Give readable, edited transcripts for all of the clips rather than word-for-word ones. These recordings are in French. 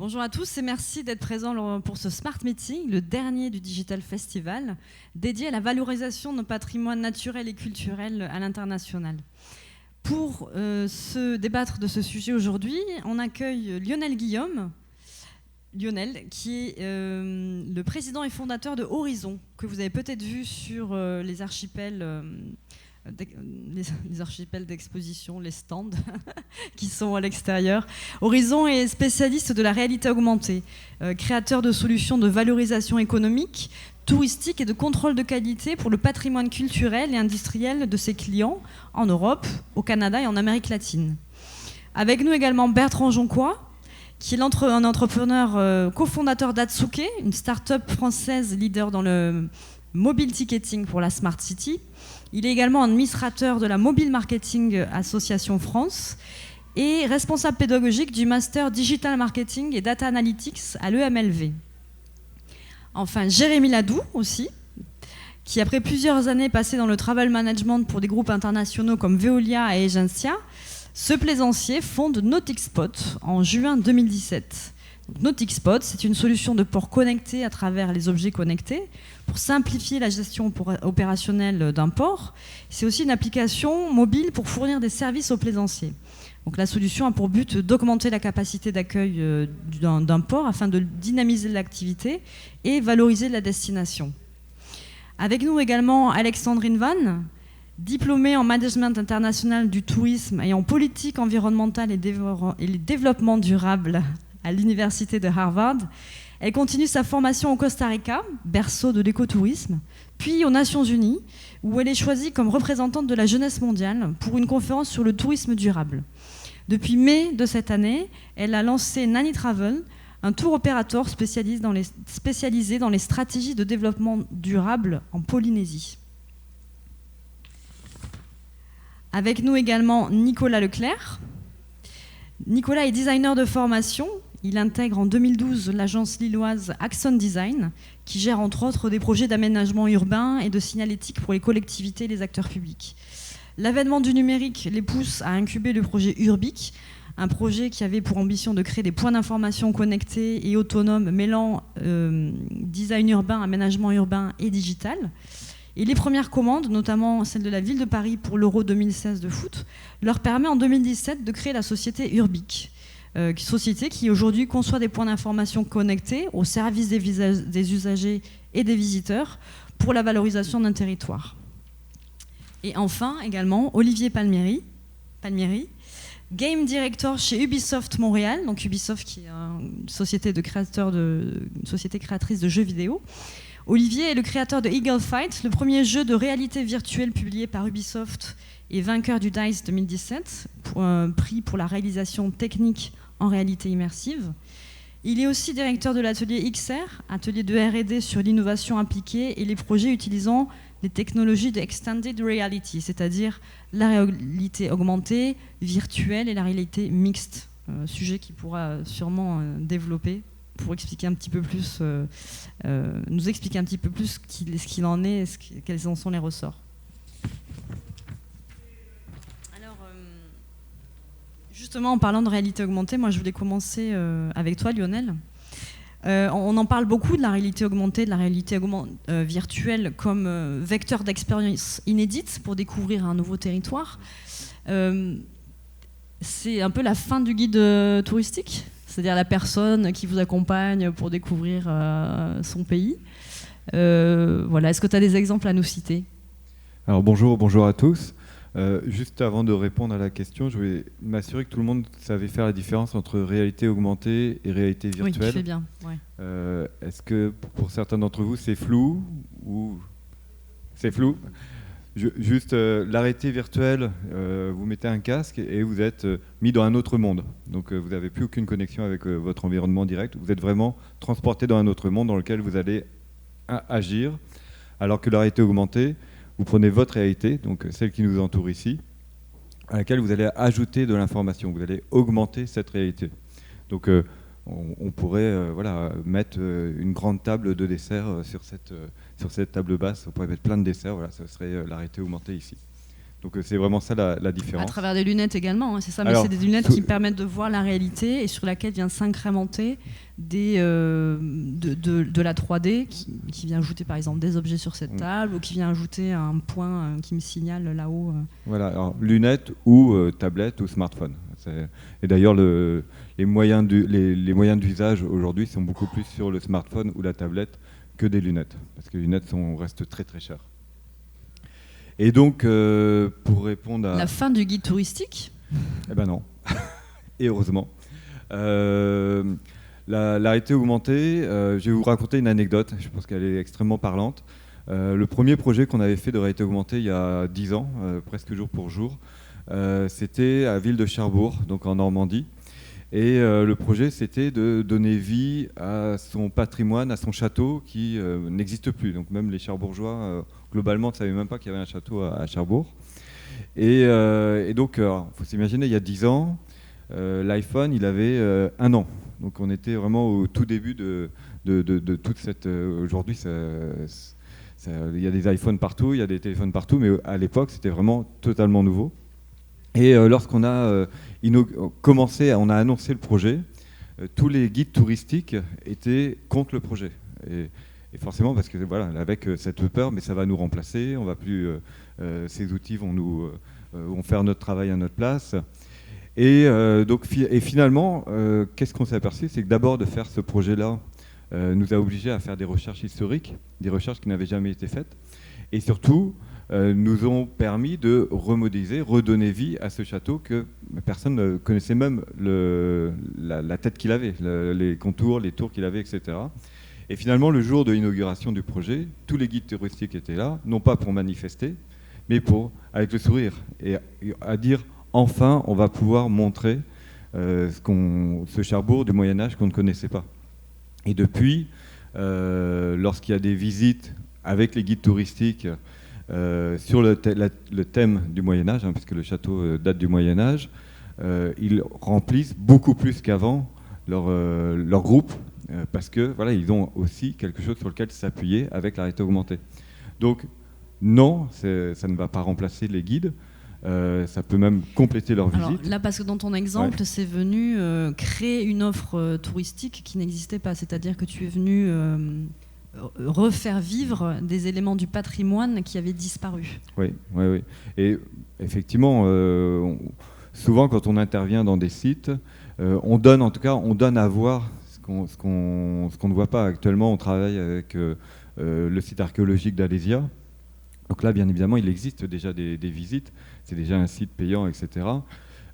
Bonjour à tous et merci d'être présents pour ce Smart Meeting, le dernier du Digital Festival, dédié à la valorisation de nos patrimoines naturels et culturels à l'international. Pour se débattre de ce sujet aujourd'hui, on accueille Lionel Guillaume. Lionel, qui est le président et fondateur de Horizon, que vous avez peut-être vu sur les archipels d'exposition, les stands qui sont à l'extérieur. Horizon est spécialiste de la réalité augmentée, créateur de solutions de valorisation économique, touristique et de contrôle de qualité pour le patrimoine culturel et industriel de ses clients en Europe, au Canada et en Amérique latine. Avec nous également Bertrand Jonquois, qui est un entrepreneur cofondateur d'Atsuke, une start-up française leader dans le mobile ticketing pour la Smart City. Il est également administrateur de la Mobile Marketing Association France et responsable pédagogique du Master Digital Marketing et Data Analytics à l'EMLV. Enfin, Jérémy Ladoux aussi, qui après plusieurs années passées dans le travel management pour des groupes internationaux comme Veolia et Agencia, ce plaisancier fonde NauticSpot en juin 2017. NauticSpot, c'est une solution de port connecté à travers les objets connectés pour simplifier la gestion opérationnelle d'un port. C'est aussi une application mobile pour fournir des services aux plaisanciers. Donc la solution a pour but d'augmenter la capacité d'accueil d'un port afin de dynamiser l'activité et valoriser la destination. Avec nous également Alexandrine Van, diplômée en management international du tourisme et en politique environnementale et développement durable à l'université de Harvard. Elle continue sa formation au Costa Rica, berceau de l'écotourisme, puis aux Nations Unies, où elle est choisie comme représentante de la jeunesse mondiale pour une conférence sur le tourisme durable. Depuis mai de cette année, elle a lancé Nani Travel, un tour opérateur spécialisé dans les stratégies de développement durable en Polynésie. Avec nous également Nicolas Leclerc. Nicolas est designer de formation. Il intègre en 2012 l'agence lilloise Axon Design, qui gère entre autres des projets d'aménagement urbain et de signalétique pour les collectivités et les acteurs publics. L'avènement du numérique les pousse à incuber le projet Urbic, un projet qui avait pour ambition de créer des points d'information connectés et autonomes mêlant design urbain, aménagement urbain et digital. Et les premières commandes, notamment celle de la ville de Paris pour l'Euro 2016 de foot, leur permet en 2017 de créer la société Urbic, société qui aujourd'hui conçoit des points d'information connectés au service des usagers et des visiteurs pour la valorisation d'un territoire. Et enfin également Olivier Palmieri, Game Director chez Ubisoft Montréal, donc Ubisoft qui est une société créatrice de jeux vidéo. Olivier est le créateur de Eagle Fight, le premier jeu de réalité virtuelle publié par Ubisoft et vainqueur du DICE 2017, prix pour la réalisation technique en réalité immersive. Il est aussi directeur de l'atelier XR, atelier de R&D sur l'innovation appliquée et les projets utilisant les technologies de Extended Reality, c'est-à-dire la réalité augmentée, virtuelle et la réalité mixte, sujet qu'il pourra sûrement développer pour expliquer un petit peu plus, nous expliquer un petit peu plus ce qu'il en est et quels en sont les ressorts. Alors, justement, en parlant de réalité augmentée, moi je voulais commencer avec toi, Lionel. On en parle beaucoup de la réalité augmentée, de la réalité virtuelle comme vecteur d'expérience inédite pour découvrir un nouveau territoire. C'est un peu la fin du guide touristique, c'est-à-dire la personne qui vous accompagne pour découvrir son pays. Voilà. Est-ce que tu as des exemples à nous citer ? Alors bonjour à tous. Juste avant de répondre à la question, je voulais m'assurer que tout le monde savait faire la différence entre réalité augmentée et réalité virtuelle. Oui, tu fais bien. Ouais. Est-ce que pour certains d'entre vous c'est flou ou c'est flou ? Juste la réalité virtuelle, vous mettez un casque et vous êtes mis dans un autre monde. Donc vous n'avez plus aucune connexion avec votre environnement direct. Vous êtes vraiment transporté dans un autre monde dans lequel vous allez agir. Alors que la réalité augmentée, vous prenez votre réalité, donc celle qui nous entoure ici, à laquelle vous allez ajouter de l'information. Vous allez augmenter cette réalité. Donc on pourrait mettre une grande table de dessert sur cette table basse. On pourrait mettre plein de desserts. Voilà, ça serait la réalité augmentée ici. Donc c'est vraiment ça la différence. À travers des lunettes également, hein, c'est ça, mais Alors, c'est des lunettes qui permettent de voir la réalité et sur laquelle vient s'incrémenter de la 3D qui vient ajouter par exemple des objets sur cette table ou qui vient ajouter un point qui me signale là-haut. Voilà, alors, lunettes ou tablette ou smartphone. Et d'ailleurs, les moyens d'usage aujourd'hui sont beaucoup plus sur le smartphone ou la tablette que des lunettes, parce que les lunettes restent très très chères. Et donc, pour répondre à... La fin du guide touristique ? Eh ben non, et heureusement. La réalité augmentée, je vais vous raconter une anecdote, je pense qu'elle est extrêmement parlante. Le premier projet qu'on avait fait de réalité augmentée il y a 10 ans, presque jour pour jour, c'était à Ville de Cherbourg, donc en Normandie. Et le projet, c'était de donner vie à son patrimoine, à son château qui n'existe plus. Donc même les Cherbourgeois, globalement, ne savaient même pas qu'il y avait un château à Cherbourg. Et donc, il faut s'imaginer, il y a 10 ans, l'iPhone, il avait 1 an. Donc on était vraiment au tout début de toute cette... Aujourd'hui, il y a des iPhones partout, il y a des téléphones partout, mais à l'époque, c'était vraiment totalement nouveau. Et lorsqu'on a on a annoncé le projet, tous les guides touristiques étaient contre le projet. Et forcément, parce que voilà, avec cette peur, mais ça va nous remplacer, on va plus, ces outils vont faire notre travail à notre place. Et finalement, qu'est-ce qu'on s'est aperçu ? C'est que d'abord de faire ce projet-là nous a obligés à faire des recherches historiques, des recherches qui n'avaient jamais été faites, et surtout nous ont permis de remodéliser, redonner vie à ce château que personne ne connaissait même la tête qu'il avait, les contours, les tours qu'il avait, etc. Et finalement, le jour de l'inauguration du projet, tous les guides touristiques étaient là, non pas pour manifester, mais avec le sourire, et à dire enfin, on va pouvoir montrer ce Cherbourg du Moyen-Âge qu'on ne connaissait pas. Et depuis, lorsqu'il y a des visites avec les guides touristiques sur le thème du Moyen-Âge, hein, puisque le château date du Moyen-Âge, ils remplissent beaucoup plus qu'avant leur groupe, parce que voilà, ils ont aussi quelque chose sur lequel s'appuyer avec la réalité augmentée. Donc non, ça ne va pas remplacer les guides. Ça peut même compléter leur visite. Alors, là, parce que dans ton exemple, ouais. C'est venu créer une offre touristique qui n'existait pas. C'est-à-dire que tu es venu refaire vivre des éléments du patrimoine qui avaient disparu. Oui. Et effectivement, souvent quand on intervient dans des sites, on donne à voir ce qu'on ne voit pas. Actuellement, on travaille avec le site archéologique d'Alésia. Donc là, bien évidemment, il existe déjà des visites. C'est déjà un site payant, etc.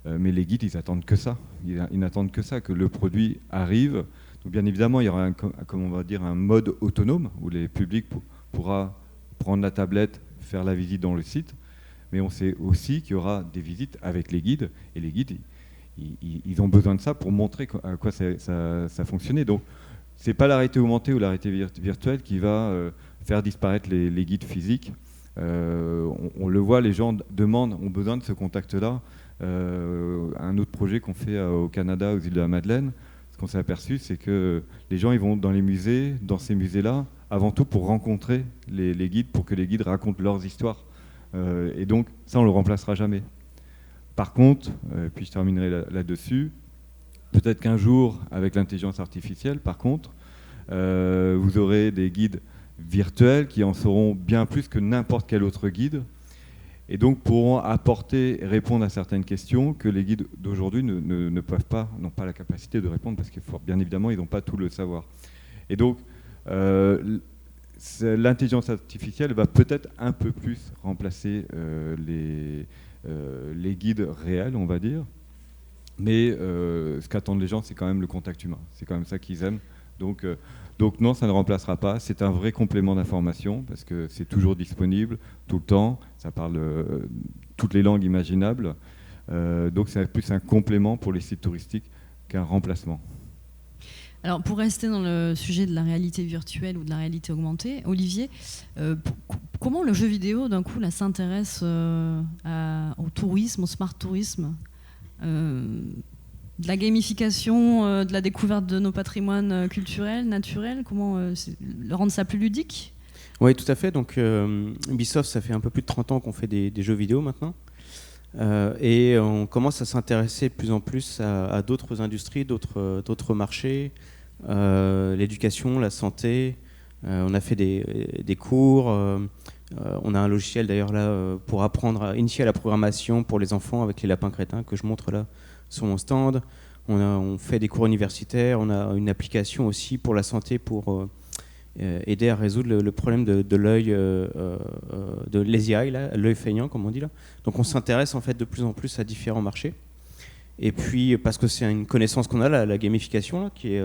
Mais les guides, ils attendent que ça. Ils n'attendent que ça, que le produit arrive. Donc bien évidemment, il y aura un mode autonome où les publics pourra prendre la tablette, faire la visite dans le site. Mais on sait aussi qu'il y aura des visites avec les guides. Et les guides, ils ont besoin de ça pour montrer à quoi ça fonctionnait. Donc c'est pas la réalité augmentée ou la réalité virtuelle qui va faire disparaître les guides physiques. On le voit, les gens ont besoin de ce contact-là. Un autre projet qu'on fait au Canada, aux îles de la Madeleine, ce qu'on s'est aperçu, c'est que les gens ils vont dans les musées, dans ces musées-là, avant tout pour rencontrer les guides, pour que les guides racontent leurs histoires. Et donc, ça, on ne le remplacera jamais. Par contre, puis je terminerai là-dessus, peut-être qu'un jour, avec l'intelligence artificielle, par contre, vous aurez des guides virtuels qui en sauront bien plus que n'importe quel autre guide et donc pourront apporter et répondre à certaines questions que les guides d'aujourd'hui ne peuvent pas, n'ont pas la capacité de répondre parce que bien évidemment ils n'ont pas tout le savoir. Et donc l'intelligence artificielle va peut-être un peu plus remplacer les guides réels, on va dire, mais ce qu'attendent les gens, c'est quand même le contact humain, c'est quand même ça qu'ils aiment. Donc non, ça ne remplacera pas. C'est un vrai complément d'information parce que c'est toujours disponible, tout le temps. Ça parle toutes les langues imaginables. Donc c'est plus un complément pour les sites touristiques qu'un remplacement. Alors pour rester dans le sujet de la réalité virtuelle ou de la réalité augmentée, Olivier, comment le jeu vidéo d'un coup là, s'intéresse au tourisme, au smart tourisme de la gamification, de la découverte de nos patrimoines culturels, naturels, comment rendre ça plus ludique ? Oui, tout à fait. Donc, Ubisoft, ça fait un peu plus de 30 ans qu'on fait des jeux vidéo maintenant. Et on commence à s'intéresser de plus en plus à d'autres industries, d'autres marchés, l'éducation, la santé. On a fait des cours. On a un logiciel d'ailleurs là pour apprendre à initier à la programmation pour les enfants avec les lapins crétins que je montre là sur mon stand. On fait des cours universitaires. On a une application aussi pour la santé pour aider à résoudre le problème de l'œil, de lazy eye, l'œil feignant comme on dit là. Donc on s'intéresse en fait de plus en plus à différents marchés. Et puis parce que c'est une connaissance qu'on a, la gamification, là, qui est,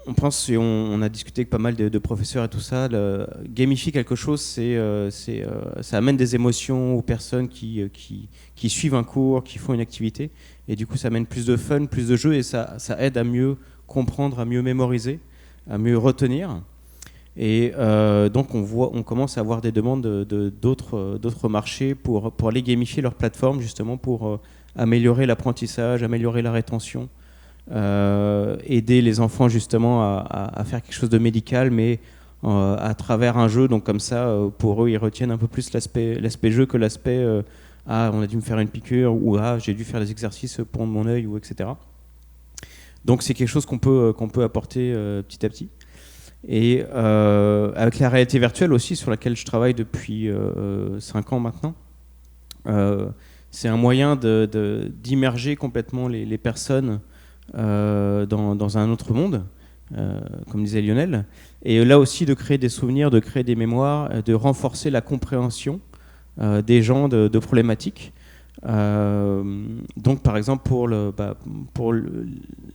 on pense, et on a discuté avec pas mal de professeurs et tout ça, gamifier quelque chose, ça amène des émotions aux personnes qui suivent un cours, qui font une activité, et du coup ça amène plus de fun, plus de jeu, et ça aide à mieux comprendre, à mieux mémoriser, à mieux retenir. Et donc on commence à avoir des demandes d'autres marchés pour aller gamifier leur plateforme, justement pour améliorer l'apprentissage, améliorer la rétention, aider les enfants justement à faire quelque chose de médical, mais à travers un jeu. Donc comme ça, pour eux, ils retiennent un peu plus l'aspect jeu que l'aspect on a dû me faire une piqûre, ou j'ai dû faire des exercices pour mon œil, ou etc. Donc c'est quelque chose qu'on peut apporter petit à petit. Et avec la réalité virtuelle aussi, sur laquelle je travaille depuis 5 ans maintenant, c'est un moyen d'immerger complètement les personnes dans un autre monde, comme disait Lionel, et là aussi de créer des souvenirs, de créer des mémoires, de renforcer la compréhension des gens de problématiques. Donc par exemple pour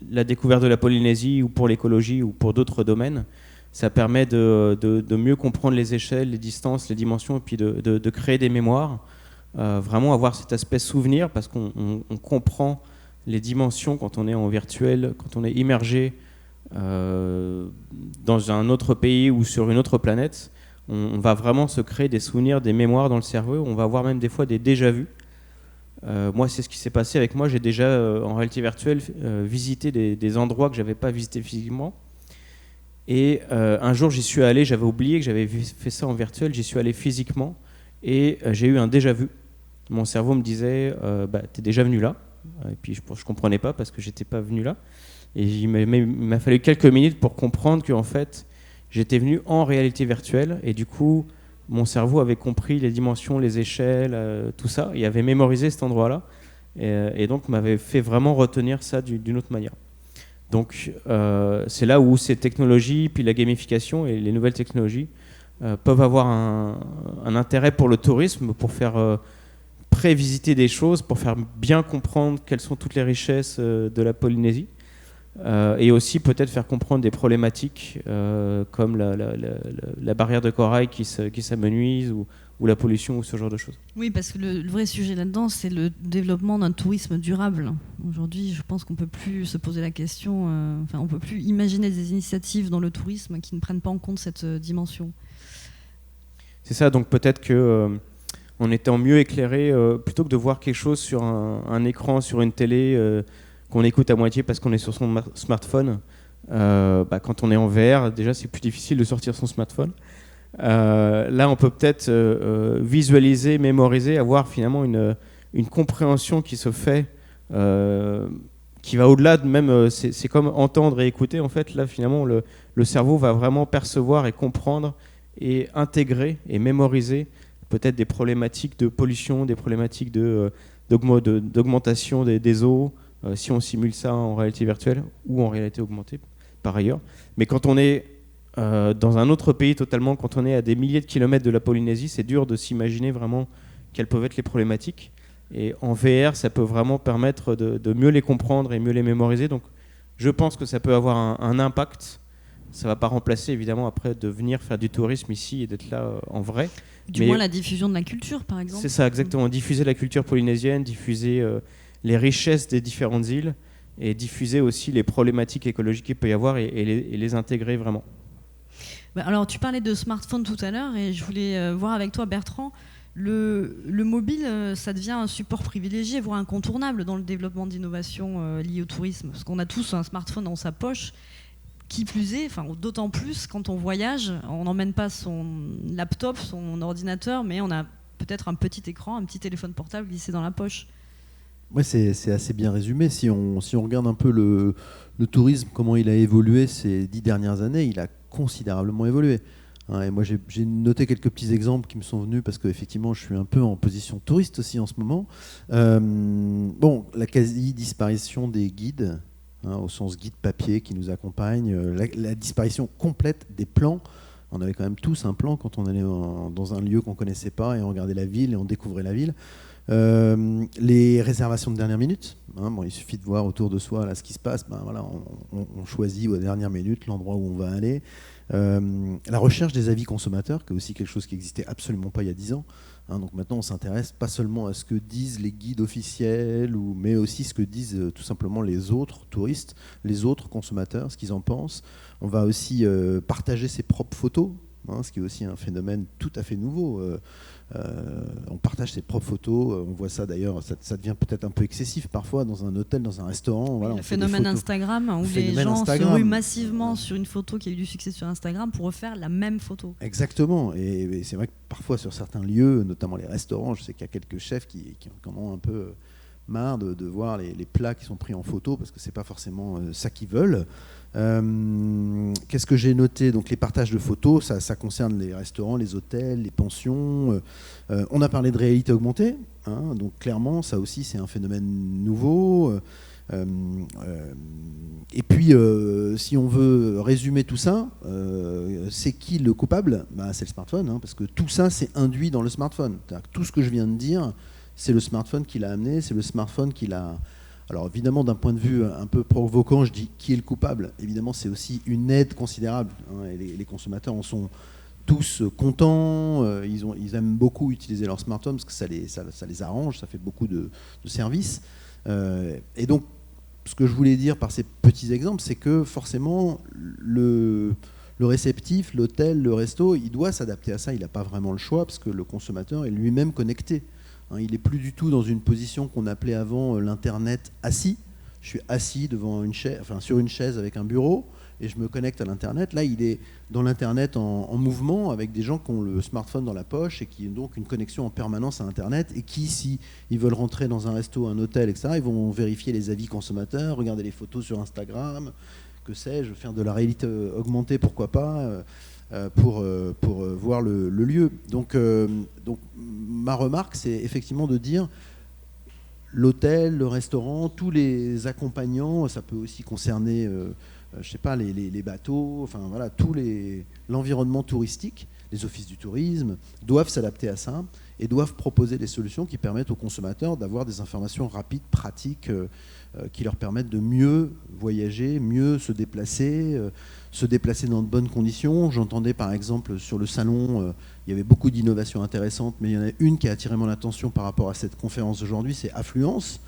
la découverte de la Polynésie, ou pour l'écologie, ou pour d'autres domaines, ça permet de mieux comprendre les échelles, les distances, les dimensions, et puis de créer des mémoires, vraiment avoir cet aspect souvenir, parce qu'on comprend les dimensions quand on est en virtuel, quand on est immergé dans un autre pays ou sur une autre planète. On va vraiment se créer des souvenirs, des mémoires dans le cerveau. On va avoir même des fois des déjà-vus. Moi, c'est ce qui s'est passé avec moi. J'ai déjà, en réalité virtuelle, visité des endroits que je n'avais pas visités physiquement. Et un jour, j'y suis allé. J'avais oublié que j'avais fait ça en virtuel. J'y suis allé physiquement. Et j'ai eu un déjà-vu. Mon cerveau me disait t'es déjà venu là. Et puis je ne comprenais pas parce que je n'étais pas venu là. Et il m'a fallu quelques minutes pour comprendre qu'en fait, j'étais venu en réalité virtuelle. Et du coup, mon cerveau avait compris les dimensions, les échelles, tout ça. Il avait mémorisé cet endroit-là. Et donc, m'avait fait vraiment retenir ça d'une autre manière. Donc, c'est là où ces technologies, puis la gamification et les nouvelles technologies peuvent avoir un intérêt pour le tourisme, pour faire prévisiter des choses, pour faire bien comprendre quelles sont toutes les richesses de la Polynésie. Et aussi peut-être faire comprendre des problématiques comme la barrière de corail qui s'amenuise, ou la pollution, ou ce genre de choses. Oui, parce que le vrai sujet là-dedans, c'est le développement d'un tourisme durable. Aujourd'hui, je pense qu'on ne peut plus se poser la question, on ne peut plus imaginer des initiatives dans le tourisme qui ne prennent pas en compte cette dimension. C'est ça, donc peut-être qu'en étant mieux éclairé, plutôt que de voir quelque chose sur un écran, sur une télé, qu'on écoute à moitié parce qu'on est sur son smartphone, quand on est en VR, déjà c'est plus difficile de sortir son smartphone. Là, on peut peut-être visualiser, mémoriser, avoir finalement une compréhension qui se fait, qui va au-delà de même. C'est comme entendre et écouter. En fait, là, finalement, le cerveau va vraiment percevoir et comprendre et intégrer et mémoriser peut-être des problématiques de pollution, des problématiques d'augmentation des eaux, si on simule ça en réalité virtuelle ou en réalité augmentée, par ailleurs. Mais quand on est dans un autre pays totalement, quand on est à des milliers de kilomètres de la Polynésie, c'est dur de s'imaginer vraiment quelles peuvent être les problématiques. Et en VR, ça peut vraiment permettre de mieux les comprendre et mieux les mémoriser. Donc je pense que ça peut avoir un impact. Ça ne va pas remplacer évidemment après de venir faire du tourisme ici et d'être là en vrai. Du moins la diffusion de la culture, par exemple. C'est ça, exactement. Diffuser la culture polynésienne, diffuser les richesses des différentes îles, et diffuser aussi les problématiques écologiques qu'il peut y avoir, et les intégrer vraiment. Alors, tu parlais de smartphone tout à l'heure, et je voulais voir avec toi, Bertrand, le mobile, ça devient un support privilégié, voire incontournable dans le développement d'innovations liées au tourisme, parce qu'on a tous un smartphone dans sa poche. Qui plus est, d'autant plus quand on voyage, on n'emmène pas son laptop, son ordinateur, mais on a peut-être un petit écran, un petit téléphone portable glissé dans la poche. Ouais, c'est assez bien résumé. Si on regarde un peu le tourisme, comment il a évolué ces 10 dernières années, il a considérablement évolué. Et moi, j'ai noté quelques petits exemples qui me sont venus parce qu'effectivement, je suis un peu en position touriste aussi en ce moment. La quasi-disparition des guides, au sens guide papier qui nous accompagne, la disparition complète des plans. On avait quand même tous un plan quand on allait dans un lieu qu'on ne connaissait pas et on regardait la ville et on découvrait la ville. Les réservations de dernière minute, il suffit de voir autour de soi là, ce qui se passe, on choisit aux dernières minutes l'endroit où on va aller. La recherche des avis consommateurs, qui est aussi quelque chose qui n'existait absolument pas il y a 10 ans. Donc maintenant on s'intéresse pas seulement à ce que disent les guides officiels, mais aussi ce que disent tout simplement les autres touristes, les autres consommateurs, ce qu'ils en pensent. On va aussi partager ses propres photos, ce qui est aussi un phénomène tout à fait nouveau. On partage ses propres photos, on voit ça d'ailleurs, ça devient peut-être un peu excessif parfois dans un hôtel, dans un restaurant. Le phénomène Instagram, où les gens se ruent massivement sur une photo qui a eu du succès sur Instagram pour refaire la même photo. Exactement, et c'est vrai que parfois sur certains lieux, notamment les restaurants, je sais qu'il y a quelques chefs qui en ont un peu marre de voir les plats qui sont pris en photo parce que c'est pas forcément ça qu'ils veulent. Qu'est-ce que j'ai noté? Donc les partages de photos, ça concerne les restaurants, les hôtels, les pensions. On a parlé de réalité augmentée, donc clairement ça aussi c'est un phénomène nouveau. Et puis si on veut résumer tout ça, c'est qui le coupable? C'est le smartphone, parce que tout ça c'est induit dans le smartphone. Tout ce que je viens de dire, c'est le smartphone qui l'a amené, c'est le smartphone qui l'a... Alors évidemment, d'un point de vue un peu provoquant, je dis qui est le coupable. Évidemment, c'est aussi une aide considérable. Et les consommateurs en sont tous contents. Ils aiment beaucoup utiliser leur smartphone parce que ça les arrange, ça fait beaucoup de services. Et donc, ce que je voulais dire par ces petits exemples, c'est que forcément, le réceptif, l'hôtel, le resto, il doit s'adapter à ça. Il n'a pas vraiment le choix parce que le consommateur est lui-même connecté. Il n'est plus du tout dans une position qu'on appelait avant l'Internet assis. Je suis assis devant sur une chaise avec un bureau et je me connecte à l'Internet. Là, il est dans l'Internet en mouvement avec des gens qui ont le smartphone dans la poche et qui ont donc une connexion en permanence à Internet et qui, si ils veulent rentrer dans un resto, un hôtel, etc., ils vont vérifier les avis consommateurs, regarder les photos sur Instagram, que sais-je, faire de la réalité augmentée, pourquoi pas, pour voir le lieu. Donc ma remarque, c'est effectivement de dire l'hôtel, le restaurant, tous les accompagnants, ça peut aussi concerner je sais pas, les bateaux, enfin voilà, l'environnement touristique, les offices du tourisme doivent s'adapter à ça et doivent proposer des solutions qui permettent aux consommateurs d'avoir des informations rapides, pratiques, qui leur permettent de mieux voyager, mieux se déplacer dans de bonnes conditions. J'entendais par exemple sur le salon, il y avait beaucoup d'innovations intéressantes, mais il y en a une qui a attiré mon attention par rapport à cette conférence d'aujourd'hui, c'est Affluence.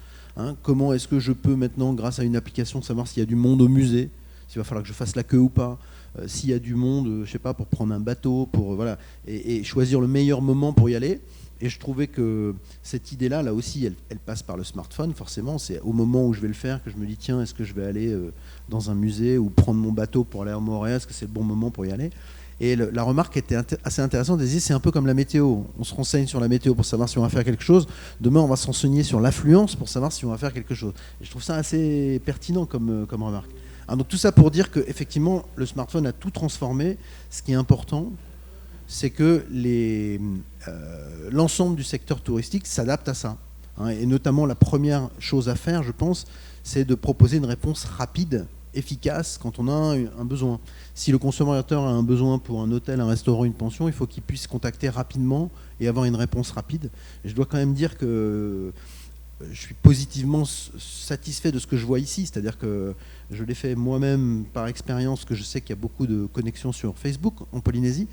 Comment est-ce que je peux maintenant, grâce à une application, savoir s'il y a du monde au musée, s'il va falloir que je fasse la queue ou pas, s'il y a du monde, je sais pas, pour prendre un bateau, voilà, et choisir le meilleur moment pour y aller. Et je trouvais que cette idée-là, là aussi, elle passe par le smartphone, forcément. C'est au moment où je vais le faire que je me dis, tiens, est-ce que je vais aller dans un musée ou prendre mon bateau pour aller à Montréal, est-ce que c'est le bon moment pour y aller? Et la remarque était assez intéressante, c'est un peu comme la météo. On se renseigne sur la météo pour savoir si on va faire quelque chose. Demain, on va se renseigner sur l'affluence pour savoir si on va faire quelque chose. Et je trouve ça assez pertinent comme remarque. Donc tout ça pour dire qu'effectivement, le smartphone a tout transformé. Ce qui est important, c'est que l'ensemble du secteur touristique s'adapte à ça. Et notamment, la première chose à faire, je pense, c'est de proposer une réponse rapide, efficace, quand on a un besoin. Si le consommateur a un besoin pour un hôtel, un restaurant, une pension, il faut qu'il puisse contacter rapidement et avoir une réponse rapide. Et je dois quand même dire que je suis positivement satisfait de ce que je vois ici, c'est-à-dire que je l'ai fait moi-même par expérience, que je sais qu'il y a beaucoup de connexions sur Facebook en Polynésie.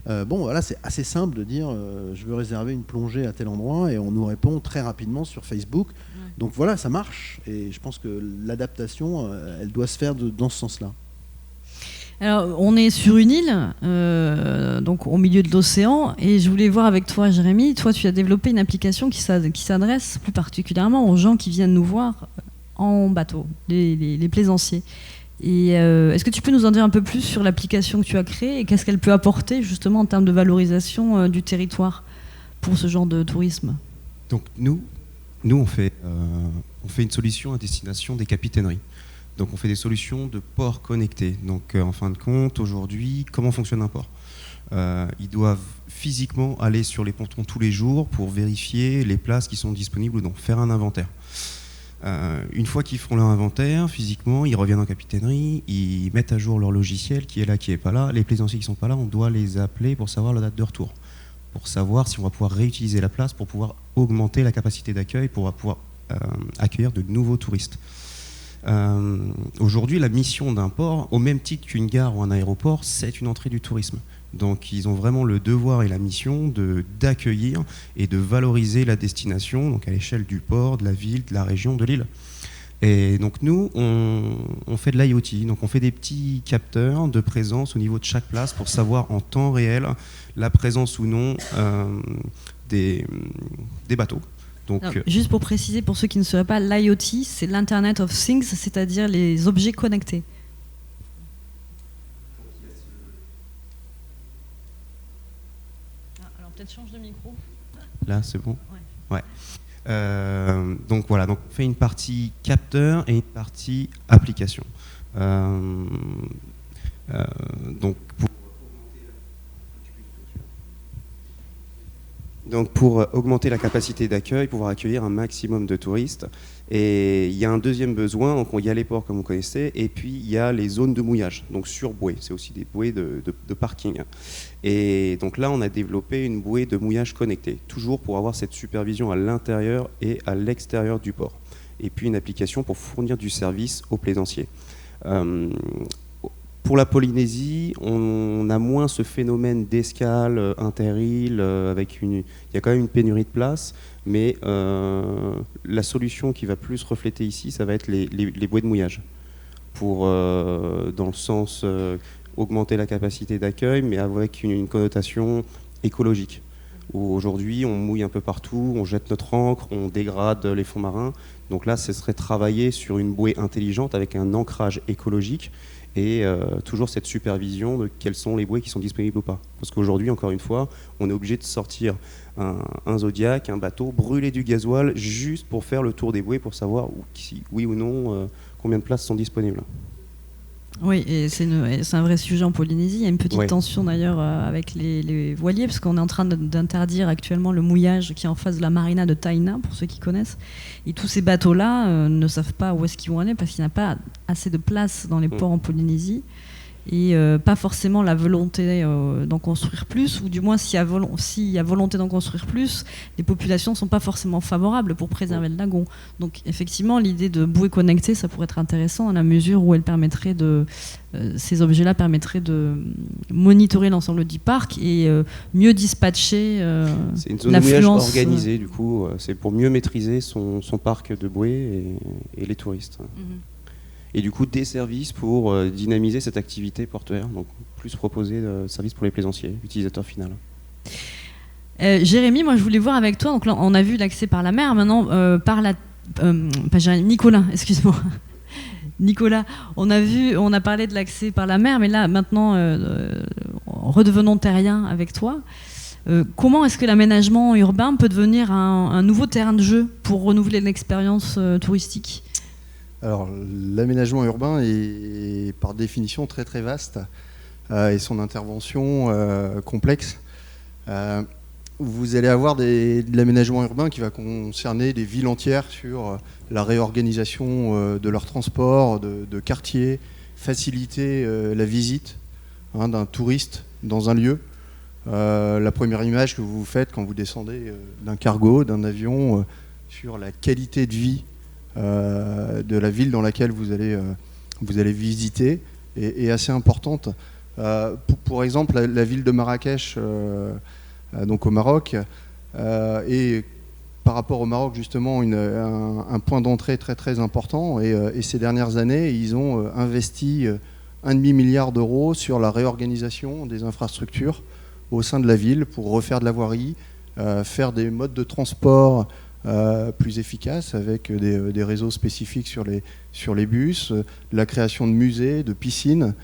Voilà, c'est assez simple de dire je veux réserver une plongée à tel endroit et on nous répond très rapidement sur Facebook. Ouais. Donc voilà, ça marche et je pense que l'adaptation, elle doit se faire dans ce sens-là. Alors, on est sur une île, donc au milieu de l'océan, et je voulais voir avec toi, Jérémy, toi tu as développé une application qui s'adresse plus particulièrement aux gens qui viennent nous voir en bateau, les plaisanciers. Et est-ce que tu peux nous en dire un peu plus sur l'application que tu as créée et qu'est-ce qu'elle peut apporter justement en termes de valorisation du territoire pour ce genre de tourisme? Donc nous on fait une solution à destination des capitaineries. Donc on fait des solutions de ports connectés. Donc en fin de compte, aujourd'hui, comment fonctionne un port? Ils doivent physiquement aller sur les pontons tous les jours pour vérifier les places qui sont disponibles ou non, faire un inventaire. Une fois qu'ils font leur inventaire, physiquement, ils reviennent en capitainerie, ils mettent à jour leur logiciel, qui est là, qui n'est pas là. Les plaisanciers qui ne sont pas là, on doit les appeler pour savoir la date de retour, pour savoir si on va pouvoir réutiliser la place, pour pouvoir augmenter la capacité d'accueil, pour pouvoir accueillir de nouveaux touristes. Aujourd'hui, la mission d'un port, au même titre qu'une gare ou un aéroport, c'est une entrée du tourisme. Donc ils ont vraiment le devoir et la mission d'accueillir et de valoriser la destination, donc à l'échelle du port, de la ville, de la région, de l'île. Et donc nous, on fait de l'IoT, donc on fait des petits capteurs de présence au niveau de chaque place pour savoir en temps réel la présence ou non des bateaux. Donc, alors, juste pour préciser, pour ceux qui ne sauraient pas, l'IoT, c'est l'Internet of Things, c'est-à-dire les objets connectés. Alors peut-être change de micro. Là, c'est bon. Ouais. Donc voilà, donc on fait une partie capteur et une partie application. Donc pour augmenter la capacité d'accueil, pouvoir accueillir un maximum de touristes. Et il y a un deuxième besoin, donc il y a les ports comme vous connaissez, et puis il y a les zones de mouillage, donc sur bouée, c'est aussi des bouées de parking. Et donc là on a développé une bouée de mouillage connectée, toujours pour avoir cette supervision à l'intérieur et à l'extérieur du port. Et puis une application pour fournir du service aux plaisanciers. Pour la Polynésie, on a moins ce phénomène d'escale inter-îles, il y a quand même une pénurie de place, mais la solution qui va plus refléter ici, ça va être les bouées de mouillage, pour, dans le sens augmenter la capacité d'accueil, mais avec une connotation écologique. Où aujourd'hui, on mouille un peu partout, on jette notre ancre, on dégrade les fonds marins. Donc là, ce serait travailler sur une bouée intelligente avec un ancrage écologique, et toujours cette supervision de quelles sont les bouées qui sont disponibles ou pas. Parce qu'aujourd'hui, encore une fois, on est obligé de sortir un Zodiac, un bateau, brûler du gasoil juste pour faire le tour des bouées pour savoir si, oui ou non combien de places sont disponibles. Oui, et c'est un vrai sujet en Polynésie. Il y a une petite tension d'ailleurs avec les voiliers, parce qu'on est en train d'interdire actuellement le mouillage qui est en face de la marina de Taïna, pour ceux qui connaissent. Et tous ces bateaux-là ne savent pas où est-ce qu'ils vont aller, parce qu'il n'y a pas assez de place dans les ports en Polynésie. Et pas forcément la volonté d'en construire plus, ou du moins s'il y a volonté d'en construire plus, les populations ne sont pas forcément favorables pour préserver le lagon. Donc effectivement, l'idée de bouée connectée, ça pourrait être intéressant dans la mesure où ces objets-là permettraient de monitorer l'ensemble du parc et mieux dispatcher c'est une zone de mouillage organisée, du coup, c'est pour mieux maîtriser son parc de bouées et les touristes. Et du coup des services pour dynamiser cette activité portuaire, donc plus proposer de services pour les plaisanciers, utilisateurs finaux. Jérémy, moi je voulais voir avec toi, donc là on a vu l'accès par la mer, maintenant Nicolas, excuse-moi. Nicolas, on a parlé de l'accès par la mer, mais là maintenant redevenons terriens avec toi. Comment est-ce que l'aménagement urbain peut devenir un nouveau terrain de jeu pour renouveler l'expérience touristique ? Alors, l'aménagement urbain est par définition très très vaste et son intervention complexe. Vous allez avoir de l'aménagement urbain qui va concerner des villes entières sur la réorganisation de leur transport, de quartiers, faciliter la visite d'un touriste dans un lieu. La première image que vous faites quand vous descendez d'un cargo, d'un avion, sur la qualité de vie de la ville dans laquelle vous allez visiter est assez importante. Pour exemple, la ville de Marrakech, donc au Maroc, est par rapport au Maroc justement un point d'entrée très très important, et ces dernières années ils ont investi 1,5 milliard d'euros sur la réorganisation des infrastructures au sein de la ville pour refaire de la voirie, faire des modes de transport plus efficace avec des réseaux spécifiques sur les bus, la création de musées, de piscines,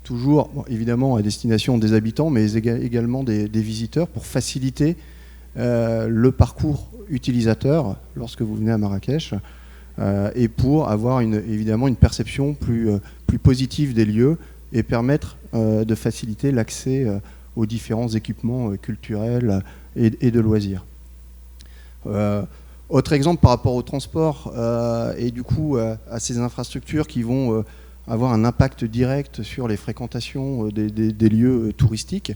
toujours évidemment à destination des habitants, mais également des visiteurs pour faciliter le parcours utilisateur lorsque vous venez à Marrakech et pour avoir évidemment une perception plus positive des lieux et permettre de faciliter l'accès aux différents équipements culturels et de loisirs. Autre exemple par rapport au transport et du coup à ces infrastructures qui vont avoir un impact direct sur les fréquentations des lieux touristiques.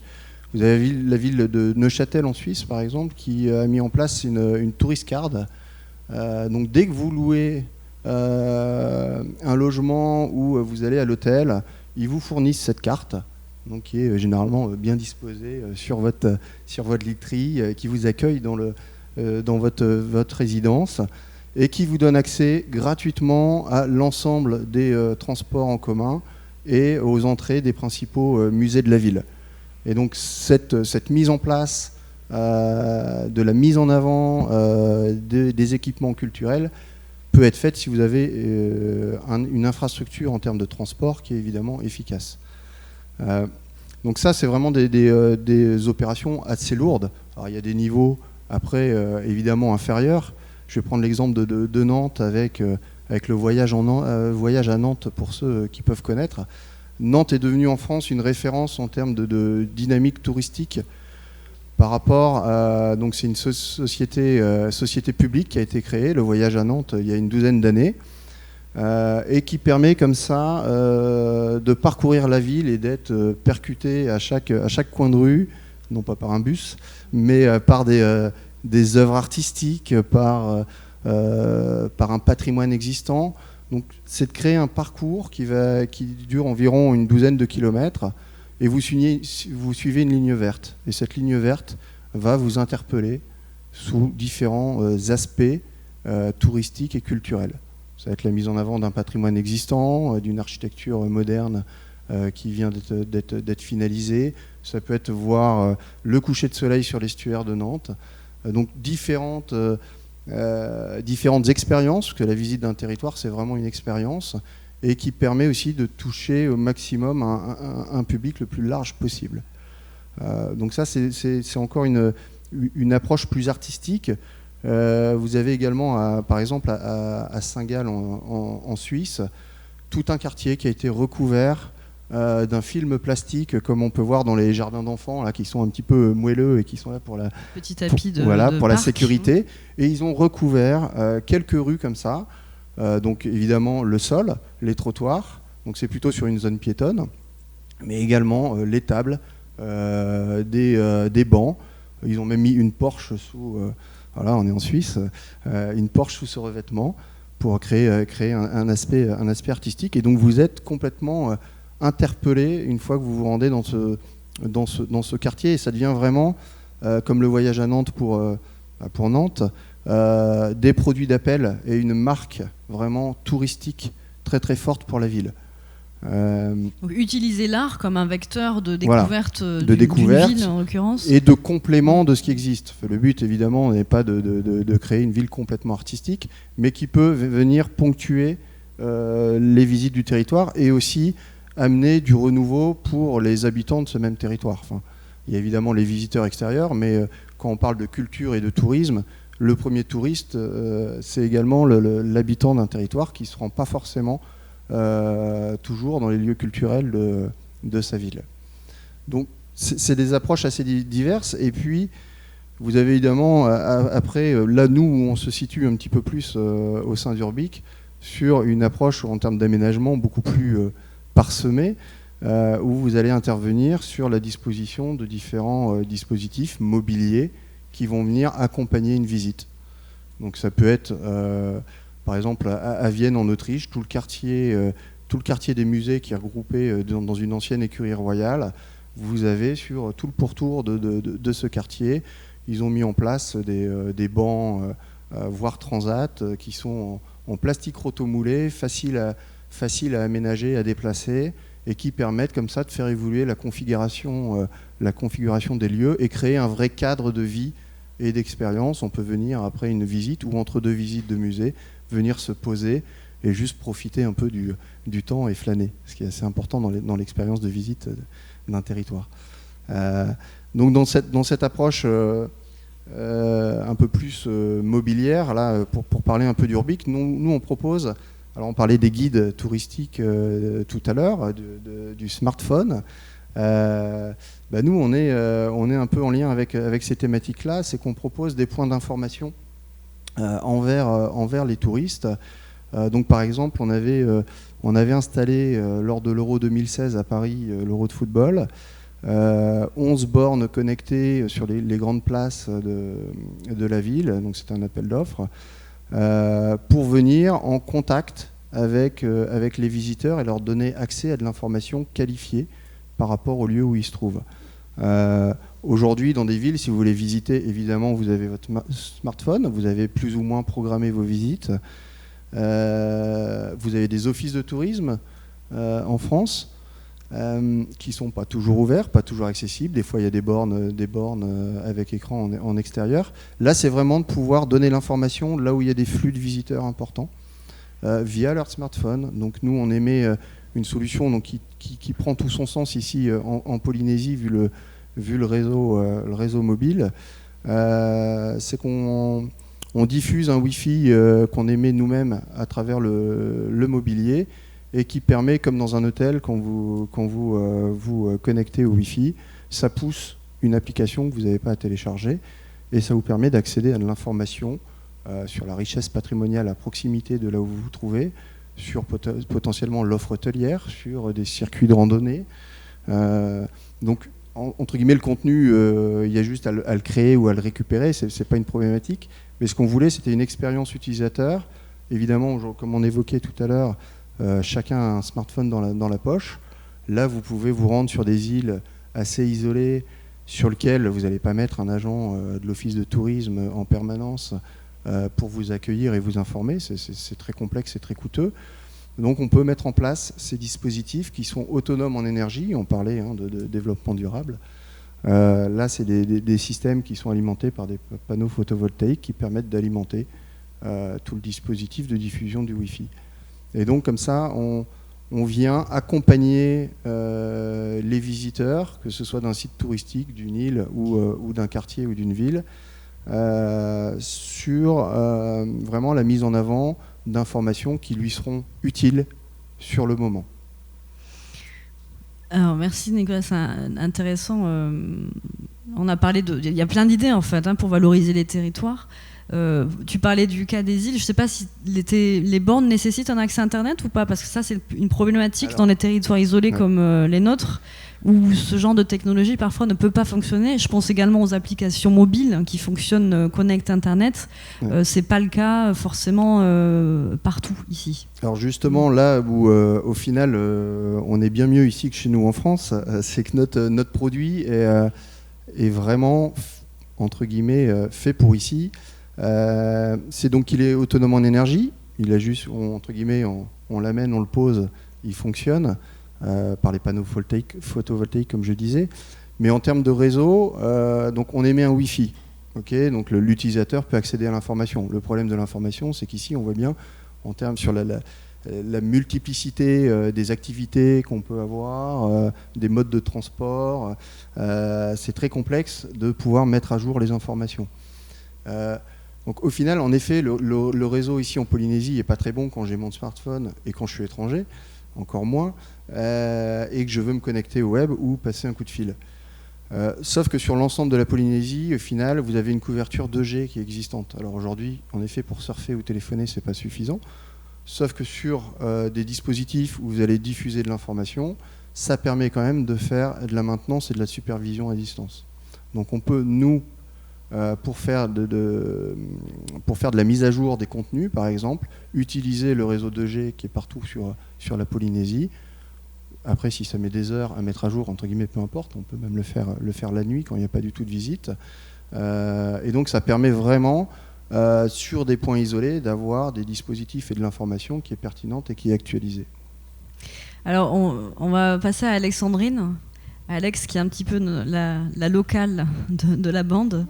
Vous avez la ville de Neuchâtel en Suisse par exemple qui a mis en place une tourist card. Donc dès que vous louez un logement ou vous allez à l'hôtel, ils vous fournissent cette carte, donc qui est généralement bien disposée sur votre literie, qui vous accueille dans votre résidence et qui vous donne accès gratuitement à l'ensemble des transports en commun et aux entrées des principaux musées de la ville. Et donc cette mise en place de la mise en avant des équipements culturels peut être faite si vous avez une infrastructure en termes de transport qui est évidemment efficace. Donc ça, c'est vraiment des opérations assez lourdes. Alors, il y a des niveaux après évidemment inférieurs. Je vais prendre l'exemple de Nantes avec le voyage à Nantes pour ceux qui peuvent connaître. Nantes est devenue en France une référence en termes de dynamique touristique par rapport à... Donc c'est une société publique qui a été créée, le voyage à Nantes, il y a une douzaine d'années, et qui permet comme ça de parcourir la ville et d'être percuté à chaque coin de rue, non pas par un bus, mais par des œuvres artistiques, par un patrimoine existant. Donc c'est de créer un parcours qui dure environ une douzaine de kilomètres et vous suivez une ligne verte. Et cette ligne verte va vous interpeller sous différents aspects touristiques et culturels. Ça va être la mise en avant d'un patrimoine existant, d'une architecture moderne qui vient d'être finalisée. Ça peut être voir le coucher de soleil sur l'estuaire de Nantes. Donc différentes expériences, parce que la visite d'un territoire, c'est vraiment une expérience, et qui permet aussi de toucher au maximum un public le plus large possible. Donc ça, c'est encore une approche plus artistique. Vous avez également, par exemple, à Saint-Gall en Suisse, tout un quartier qui a été recouvert d'un film plastique, comme on peut voir dans les jardins d'enfants, là, qui sont un petit peu moelleux et qui sont là pour la, petit tapis pour la sécurité. Et ils ont recouvert quelques rues comme ça. Donc évidemment le sol, les trottoirs, donc c'est plutôt sur une zone piétonne, mais également les tables, des bancs. Ils ont même mis une porche sous, voilà, on est en Suisse, une porche sous ce revêtement pour créer un aspect artistique. Et donc vous êtes complètement interpellé une fois que vous vous rendez dans ce quartier, et ça devient vraiment comme le voyage à Nantes pour Nantes. Des produits d'appel et une marque vraiment touristique très très forte pour la ville. Donc, utiliser l'art comme un vecteur de découverte, voilà, d'une ville en l'occurrence. Et de complément de ce qui existe. Le but évidemment n'est pas de créer une ville complètement artistique, mais qui peut venir ponctuer les visites du territoire et aussi amener du renouveau pour les habitants de ce même territoire. Enfin, il y a évidemment les visiteurs extérieurs, mais quand on parle de culture et de tourisme, le premier touriste, c'est également l'habitant d'un territoire qui ne se rend pas forcément toujours dans les lieux culturels de sa ville. Donc c'est des approches assez diverses. Et puis vous avez évidemment après, là nous où on se situe un petit peu plus au sein d'Urbic, sur une approche en termes d'aménagement beaucoup plus parsemée, où vous allez intervenir sur la disposition de différents dispositifs mobiliers qui vont venir accompagner une visite. Donc ça peut être, par exemple, à Vienne, en Autriche, tout le quartier des musées qui est regroupé dans une ancienne écurie royale. Vous avez sur tout le pourtour de ce quartier, ils ont mis en place des bancs, voire transat, qui sont en plastique rotomoulé, facile à aménager, à déplacer, et qui permettent comme ça de faire évoluer la configuration des lieux et créer un vrai cadre de vie et d'expérience, on peut venir après une visite ou entre deux visites de musée, venir se poser et juste profiter un peu du temps et flâner, ce qui est assez important dans l'expérience de visite d'un territoire. Donc dans cette approche un peu plus mobilière, là, pour parler un peu d'Urbic, nous on propose, alors on parlait des guides touristiques tout à l'heure, du smartphone. Nous on est un peu en lien avec ces thématiques-là, c'est qu'on propose des points d'information envers les touristes. Donc par exemple, on avait installé lors de l'Euro 2016 à Paris, l'Euro de football, 11 bornes connectées sur les grandes places de la ville, donc c'est un appel d'offres, pour venir en contact avec les visiteurs et leur donner accès à de l'information qualifiée par rapport au lieu où ils se trouvent. Aujourd'hui, dans des villes, si vous voulez visiter, évidemment, vous avez votre smartphone, vous avez plus ou moins programmé vos visites. Vous avez des offices de tourisme en France qui ne sont pas toujours ouverts, pas toujours accessibles. Des fois, il y a des bornes avec écran en extérieur. Là, c'est vraiment de pouvoir donner l'information là où il y a des flux de visiteurs importants via leur smartphone. Donc nous, on émet une solution donc, qui prend tout son sens ici en Polynésie, vu le réseau mobile. C'est qu'on diffuse un Wi-Fi qu'on émet nous-mêmes à travers le mobilier et qui permet, comme dans un hôtel, quand vous connectez au Wi-Fi, ça pousse une application que vous n'avez pas à télécharger et ça vous permet d'accéder à de l'information sur la richesse patrimoniale à proximité de là où vous vous trouvez, sur potentiellement l'offre hôtelière, sur des circuits de randonnée. Donc, entre guillemets, le contenu, il y a juste à le créer ou à le récupérer, c'est pas une problématique. Mais ce qu'on voulait, c'était une expérience utilisateur. Évidemment, comme on évoquait tout à l'heure, chacun a un smartphone dans la poche. Là, vous pouvez vous rendre sur des îles assez isolées, sur lesquelles vous n'allez pas mettre un agent de l'office de tourisme en permanence pour vous accueillir et vous informer. C'est très complexe et très coûteux. Donc on peut mettre en place ces dispositifs qui sont autonomes en énergie. On parlait de développement durable. Là, c'est des systèmes qui sont alimentés par des panneaux photovoltaïques qui permettent d'alimenter tout le dispositif de diffusion du Wi-Fi. Et donc comme ça, on vient accompagner les visiteurs, que ce soit d'un site touristique, d'une île ou d'un quartier ou d'une ville, sur vraiment la mise en avant d'informations qui lui seront utiles sur le moment. Alors, merci Nicolas, c'est intéressant. On a parlé il y a plein d'idées en fait pour valoriser les territoires. Tu parlais du cas des îles. Je ne sais pas si les bornes nécessitent un accès Internet ou pas, parce que ça c'est une problématique dans les territoires isolés comme les nôtres, où ce genre de technologie parfois ne peut pas fonctionner. Je pense également aux applications mobiles qui fonctionnent Connect Internet. C'est pas le cas forcément partout ici. Alors justement là où au final on est bien mieux ici que chez nous en France, c'est que notre produit est vraiment entre guillemets fait pour ici. C'est donc qu'il est autonome en énergie. Il a juste entre guillemets on l'amène, on le pose, il fonctionne. Par les panneaux photovoltaïques comme je disais, mais en termes de réseau, donc on émet un Wi-Fi, donc l'utilisateur peut accéder à l'information. Le problème de l'information, c'est qu'ici on voit bien en termes sur la multiplicité des activités qu'on peut avoir, des modes de transport, c'est très complexe de pouvoir mettre à jour les informations. Donc au final, en effet, le réseau ici en Polynésie n'est pas très bon quand j'ai mon smartphone et quand je suis étranger, encore moins, et que je veux me connecter au web ou passer un coup de fil. Sauf que sur l'ensemble de la Polynésie, au final, vous avez une couverture 2G qui est existante. Alors aujourd'hui, en effet, pour surfer ou téléphoner, c'est pas suffisant. Sauf que sur des dispositifs où vous allez diffuser de l'information, ça permet quand même de faire de la maintenance et de la supervision à distance. Donc on peut, nous, pour faire de la mise à jour des contenus, par exemple, utiliser le réseau 2G qui est partout sur la Polynésie. Après, si ça met des heures à mettre à jour, entre guillemets, peu importe, on peut même le faire la nuit quand il n'y a pas du tout de visite. Et donc ça permet vraiment, sur des points isolés, d'avoir des dispositifs et de l'information qui est pertinente et qui est actualisée. Alors on va passer à Alexandrine. Alex, qui est un petit peu la locale de la bande.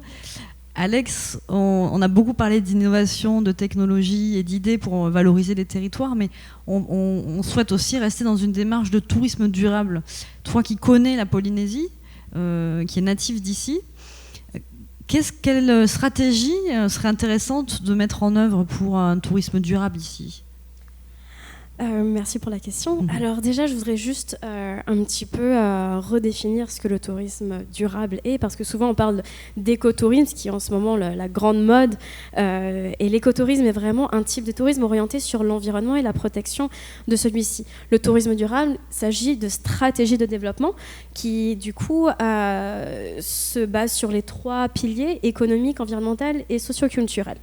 Alex, on a beaucoup parlé d'innovation, de technologie et d'idées pour valoriser les territoires, mais on souhaite aussi rester dans une démarche de tourisme durable. Toi qui connais la Polynésie, qui est natif d'ici, quelle stratégie serait intéressante de mettre en œuvre pour un tourisme durable ici ? Merci pour la question. Alors déjà, je voudrais juste un petit peu redéfinir ce que le tourisme durable est, parce que souvent on parle d'écotourisme, qui est en ce moment la grande mode, et l'écotourisme est vraiment un type de tourisme orienté sur l'environnement et la protection de celui-ci. Le tourisme durable, il s'agit de stratégies de développement qui, du coup, se basent sur les 3 piliers économiques, environnemental et socioculturel.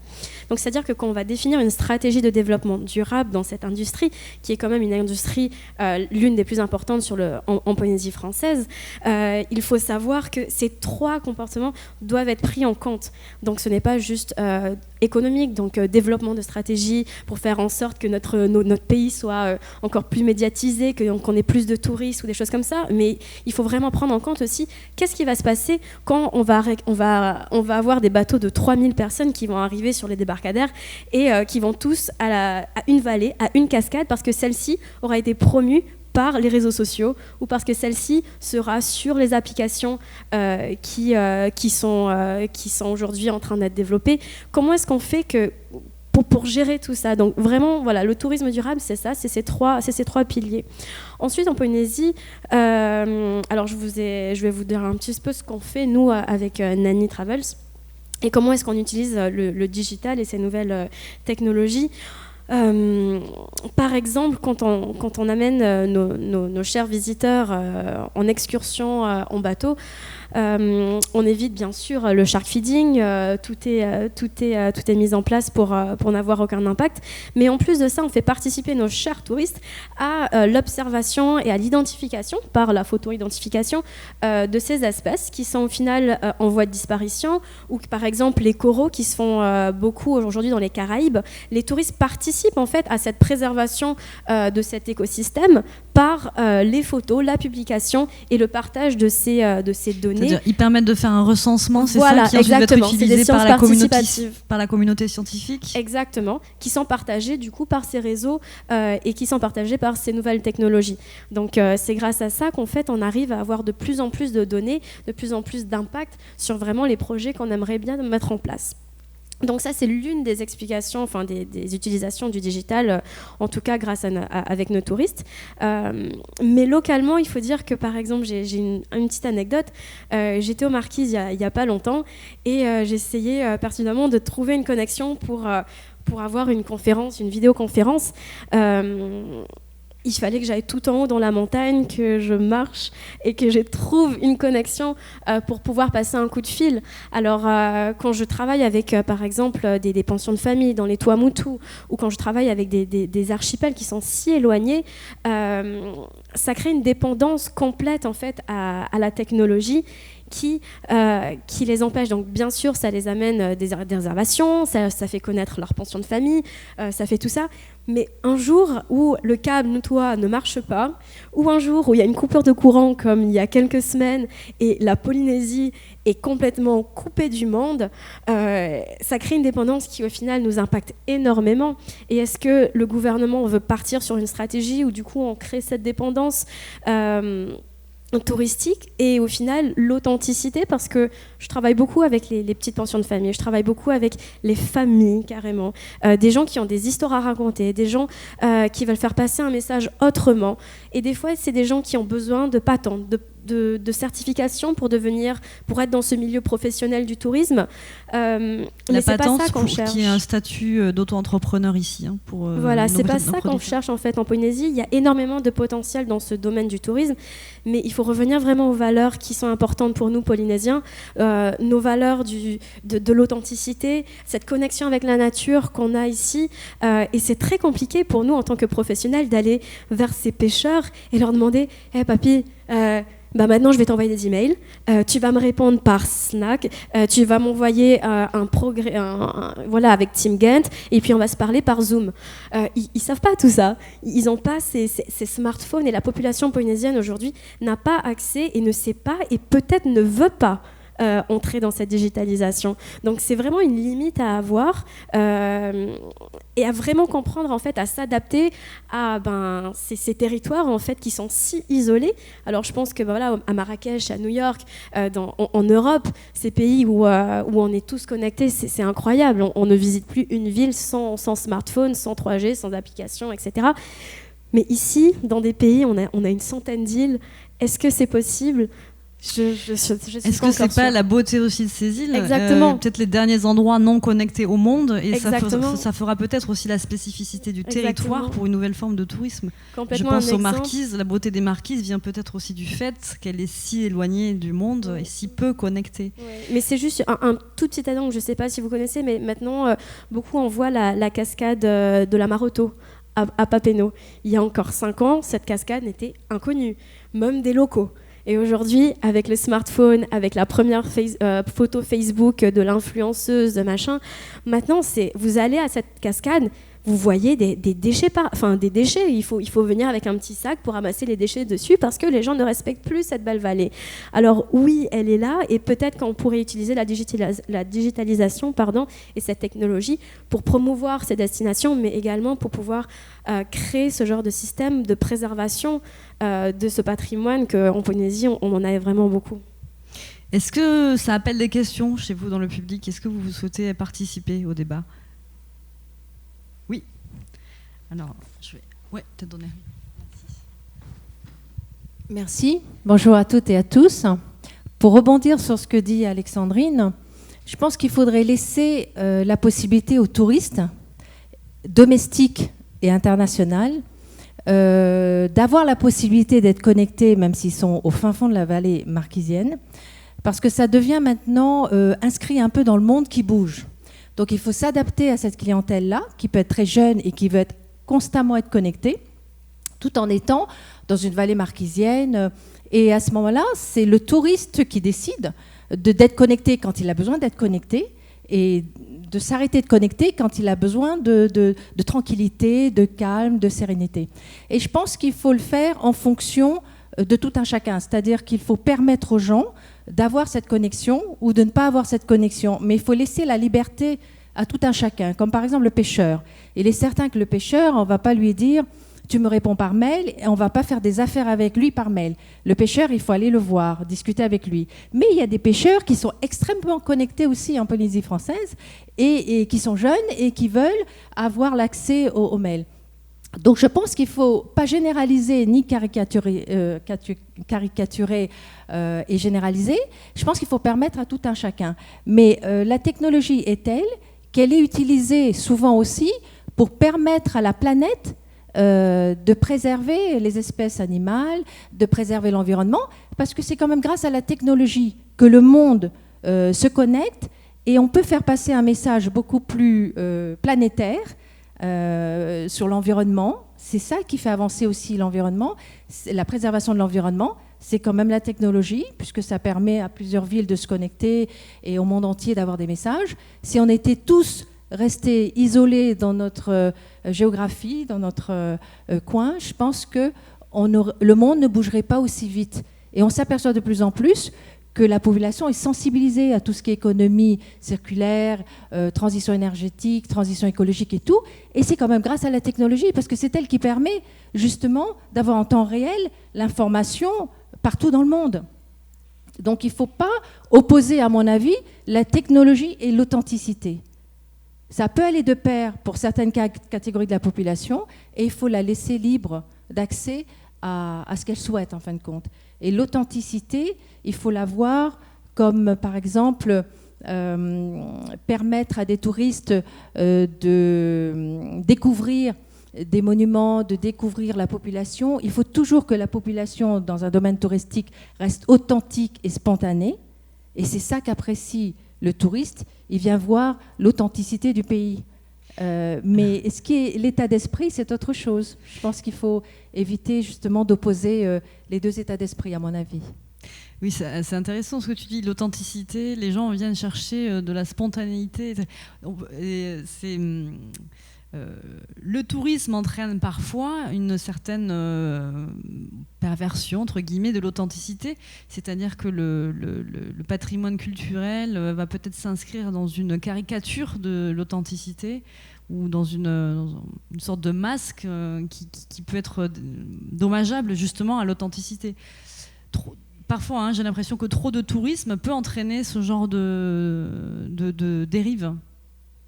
Donc c'est-à-dire que quand on va définir une stratégie de développement durable dans cette industrie, qui est quand même une industrie l'une des plus importantes en Polynésie française, il faut savoir que ces 3 comportements doivent être pris en compte. Donc ce n'est pas juste économique, donc développement de stratégies pour faire en sorte que notre pays soit encore plus médiatisé, qu'on ait plus de touristes ou des choses comme ça, mais il faut vraiment prendre en compte aussi qu'est-ce qui va se passer quand on va avoir des bateaux de 3000 personnes qui vont arriver sur les débarcadères et qui vont tous à une vallée, à une cascade, parce que celle-ci aura été promue par les réseaux sociaux ou parce que celle-ci sera sur les applications qui sont aujourd'hui en train d'être développées. Comment est-ce qu'on fait pour gérer tout ça? Donc vraiment, voilà, le tourisme durable, c'est ça, c'est ces trois piliers. Ensuite, en Polynésie, alors je vais vous dire un petit peu ce qu'on fait, nous, avec Nani Travels, et comment est-ce qu'on utilise le digital et ces nouvelles technologies. Par exemple, quand on amène nos chers visiteurs en excursion en bateau, on évite bien sûr le shark feeding, tout est mis en place pour n'avoir aucun impact, mais en plus de ça, on fait participer nos chers touristes à l'observation et à l'identification par la photo-identification de ces espèces qui sont au final en voie de disparition, ou par exemple les coraux qui se font beaucoup aujourd'hui dans les Caraïbes. Les touristes participent en fait à cette préservation de cet écosystème par les photos, la publication et le partage de ces données. C'est-à-dire, ils permettent de faire un recensement, c'est voilà, ça qui va être utilisé par la communauté scientifique. Exactement, qui sont partagés du coup par ces réseaux et qui sont partagés par ces nouvelles technologies. Donc c'est grâce à ça qu'en fait on arrive à avoir de plus en plus de données, de plus en plus d'impact sur vraiment les projets qu'on aimerait bien mettre en place. Donc ça, c'est l'une des explications, enfin des utilisations du digital, en tout cas avec nos touristes. Mais localement, il faut dire que, par exemple, j'ai une petite anecdote. J'étais aux Marquises il y a pas longtemps et j'essayais pertinemment de trouver une connexion pour avoir une conférence, une vidéoconférence. Il fallait que j'aille tout en haut dans la montagne, que je marche et que je trouve une connexion pour pouvoir passer un coup de fil. Alors, quand je travaille avec, par exemple, des pensions de famille dans les Tuamotu, ou quand je travaille avec des archipels qui sont si éloignés, ça crée une dépendance complète en fait à la technologie qui les empêche. Donc bien sûr, ça les amène des réservations, ça fait connaître leur pension de famille, ça fait tout ça. Mais un jour où le câble Nutua ne marche pas, ou un jour où il y a une coupure de courant comme il y a quelques semaines et la Polynésie est complètement coupée du monde, ça crée une dépendance qui au final nous impacte énormément. Et est-ce que le gouvernement veut partir sur une stratégie où du coup on crée cette dépendance touristique et au final l'authenticité, parce que je travaille beaucoup avec les petites pensions de famille, je travaille beaucoup avec les familles carrément, des gens qui ont des histoires à raconter, des gens qui veulent faire passer un message autrement, et des fois c'est des gens qui ont besoin de patente, de certification pour être dans ce milieu professionnel du tourisme. La patente, c'est pas ça qu'on cherche. Qui est un statut d'auto-entrepreneur ici. Voilà, c'est pas ça qu'on cherche en fait en Polynésie. Il y a énormément de potentiel dans ce domaine du tourisme, mais il faut revenir vraiment aux valeurs qui sont importantes pour nous Polynésiens, nos valeurs de l'authenticité, cette connexion avec la nature qu'on a ici, et c'est très compliqué pour nous en tant que professionnels d'aller vers ces pêcheurs et leur demander hey, papy, maintenant je vais t'envoyer des emails, tu vas me répondre par Slack, tu vas m'envoyer voilà, avec Team Gantt, et puis on va se parler par Zoom. Ils savent pas tout ça, ils n'ont pas ces smartphones, et la population polynésienne aujourd'hui n'a pas accès et ne sait pas et peut-être ne veut pas entrer dans cette digitalisation. Donc c'est vraiment une limite à avoir et à vraiment comprendre, en fait, à s'adapter à ces territoires en fait, qui sont si isolés. Alors je pense que voilà, à Marrakech, à New York, en Europe, ces pays où on est tous connectés, c'est incroyable. On ne visite plus une ville sans smartphone, sans 3G, sans application, etc. Mais ici, dans des pays, on a une centaine d'îles. Est-ce que c'est possible ? Est-ce que c'est pas la beauté aussi de ces îles ? Exactement. Peut-être les derniers endroits non connectés au monde, et Exactement. ça fera peut-être aussi la spécificité du territoire pour une nouvelle forme de tourisme. Complètement. Je pense aux Marquises. La beauté des Marquises vient peut-être aussi du fait qu'elle est si éloignée du monde et si peu connectée. Ouais. Mais c'est juste un tout petit addon, je ne sais pas si vous connaissez, mais maintenant, beaucoup en voient la cascade de la Maroto à Papeete. Il y a encore 5 ans, cette cascade n'était inconnue, même des locaux. Et aujourd'hui, avec le smartphone, avec la première photo Facebook de l'influenceuse, de machin, maintenant, vous allez à cette cascade, vous voyez des déchets, des déchets. Il faut venir avec un petit sac pour ramasser les déchets dessus parce que les gens ne respectent plus cette belle vallée. Alors oui, elle est là et peut-être qu'on pourrait utiliser la digitalisation et cette technologie pour promouvoir ces destinations, mais également pour pouvoir créer ce genre de système de préservation de ce patrimoine qu'en Polynésie, on en a vraiment beaucoup. Est-ce que ça appelle des questions chez vous dans le public ? Est-ce que vous souhaitez participer au débat ? Oui. Alors, je vais te donner. Merci. Bonjour à toutes et à tous. Pour rebondir sur ce que dit Alexandrine, je pense qu'il faudrait laisser la possibilité aux touristes domestiques et internationaux d'avoir la possibilité d'être connectés, même s'ils sont au fin fond de la vallée marquisienne, parce que ça devient maintenant inscrit un peu dans le monde qui bouge. Donc il faut s'adapter à cette clientèle-là, qui peut être très jeune et qui veut constamment être connectée, tout en étant dans une vallée marquisienne. Et à ce moment-là, c'est le touriste qui décide d'être connecté quand il a besoin d'être connecté et de s'arrêter de connecter quand il a besoin de tranquillité, de calme, de sérénité. Et je pense qu'il faut le faire en fonction de tout un chacun. C'est-à-dire qu'il faut permettre aux gens d'avoir cette connexion ou de ne pas avoir cette connexion. Mais il faut laisser la liberté à tout un chacun. Comme par exemple le pêcheur. Il est certain que le pêcheur, on ne va pas lui dire « tu me réponds par mail » et on ne va pas faire des affaires avec lui par mail. Le pêcheur, il faut aller le voir, discuter avec lui. Mais il y a des pêcheurs qui sont extrêmement connectés aussi en Polynésie française et qui sont jeunes et qui veulent avoir l'accès aux mails. Donc je pense qu'il ne faut pas généraliser ni caricaturer et généraliser. Je pense qu'il faut permettre à tout un chacun. Mais la technologie est telle qu'elle est utilisée souvent aussi pour permettre à la planète de préserver les espèces animales, de préserver l'environnement, parce que c'est quand même grâce à la technologie que le monde se connecte et on peut faire passer un message beaucoup plus planétaire sur l'environnement. C'est ça qui fait avancer aussi l'environnement, la préservation de l'environnement. C'est quand même la technologie, puisque ça permet à plusieurs villes de se connecter et au monde entier d'avoir des messages. Si on était tous restés isolés dans notre géographie, dans notre coin, je pense que le monde ne bougerait pas aussi vite. Et on s'aperçoit de plus en plus que la population est sensibilisée à tout ce qui est économie circulaire, transition énergétique, transition écologique et tout. Et c'est quand même grâce à la technologie, parce que c'est elle qui permet justement d'avoir en temps réel l'information partout dans le monde. Donc il ne faut pas opposer, à mon avis, la technologie et l'authenticité. Ça peut aller de pair pour certaines catégories de la population et il faut la laisser libre d'accès à ce qu'elle souhaite en fin de compte. Et l'authenticité, il faut la voir comme par exemple permettre à des touristes de découvrir des monuments, de découvrir la population. Il faut toujours que la population dans un domaine touristique reste authentique et spontanée. Et c'est ça qu'apprécie le touriste. Il vient voir l'authenticité du pays. Mais ce qui est l'état d'esprit, c'est autre chose. Je pense qu'il faut éviter justement d'opposer les deux états d'esprit, à mon avis. Oui, c'est intéressant ce que tu dis, l'authenticité. Les gens viennent chercher de la spontanéité. Le tourisme entraîne parfois une certaine perversion, entre guillemets, de l'authenticité, c'est-à-dire que le patrimoine culturel va peut-être s'inscrire dans une caricature de l'authenticité ou dans une sorte de masque qui peut être dommageable justement à l'authenticité. Parfois, j'ai l'impression que trop de tourisme peut entraîner ce genre de dérive.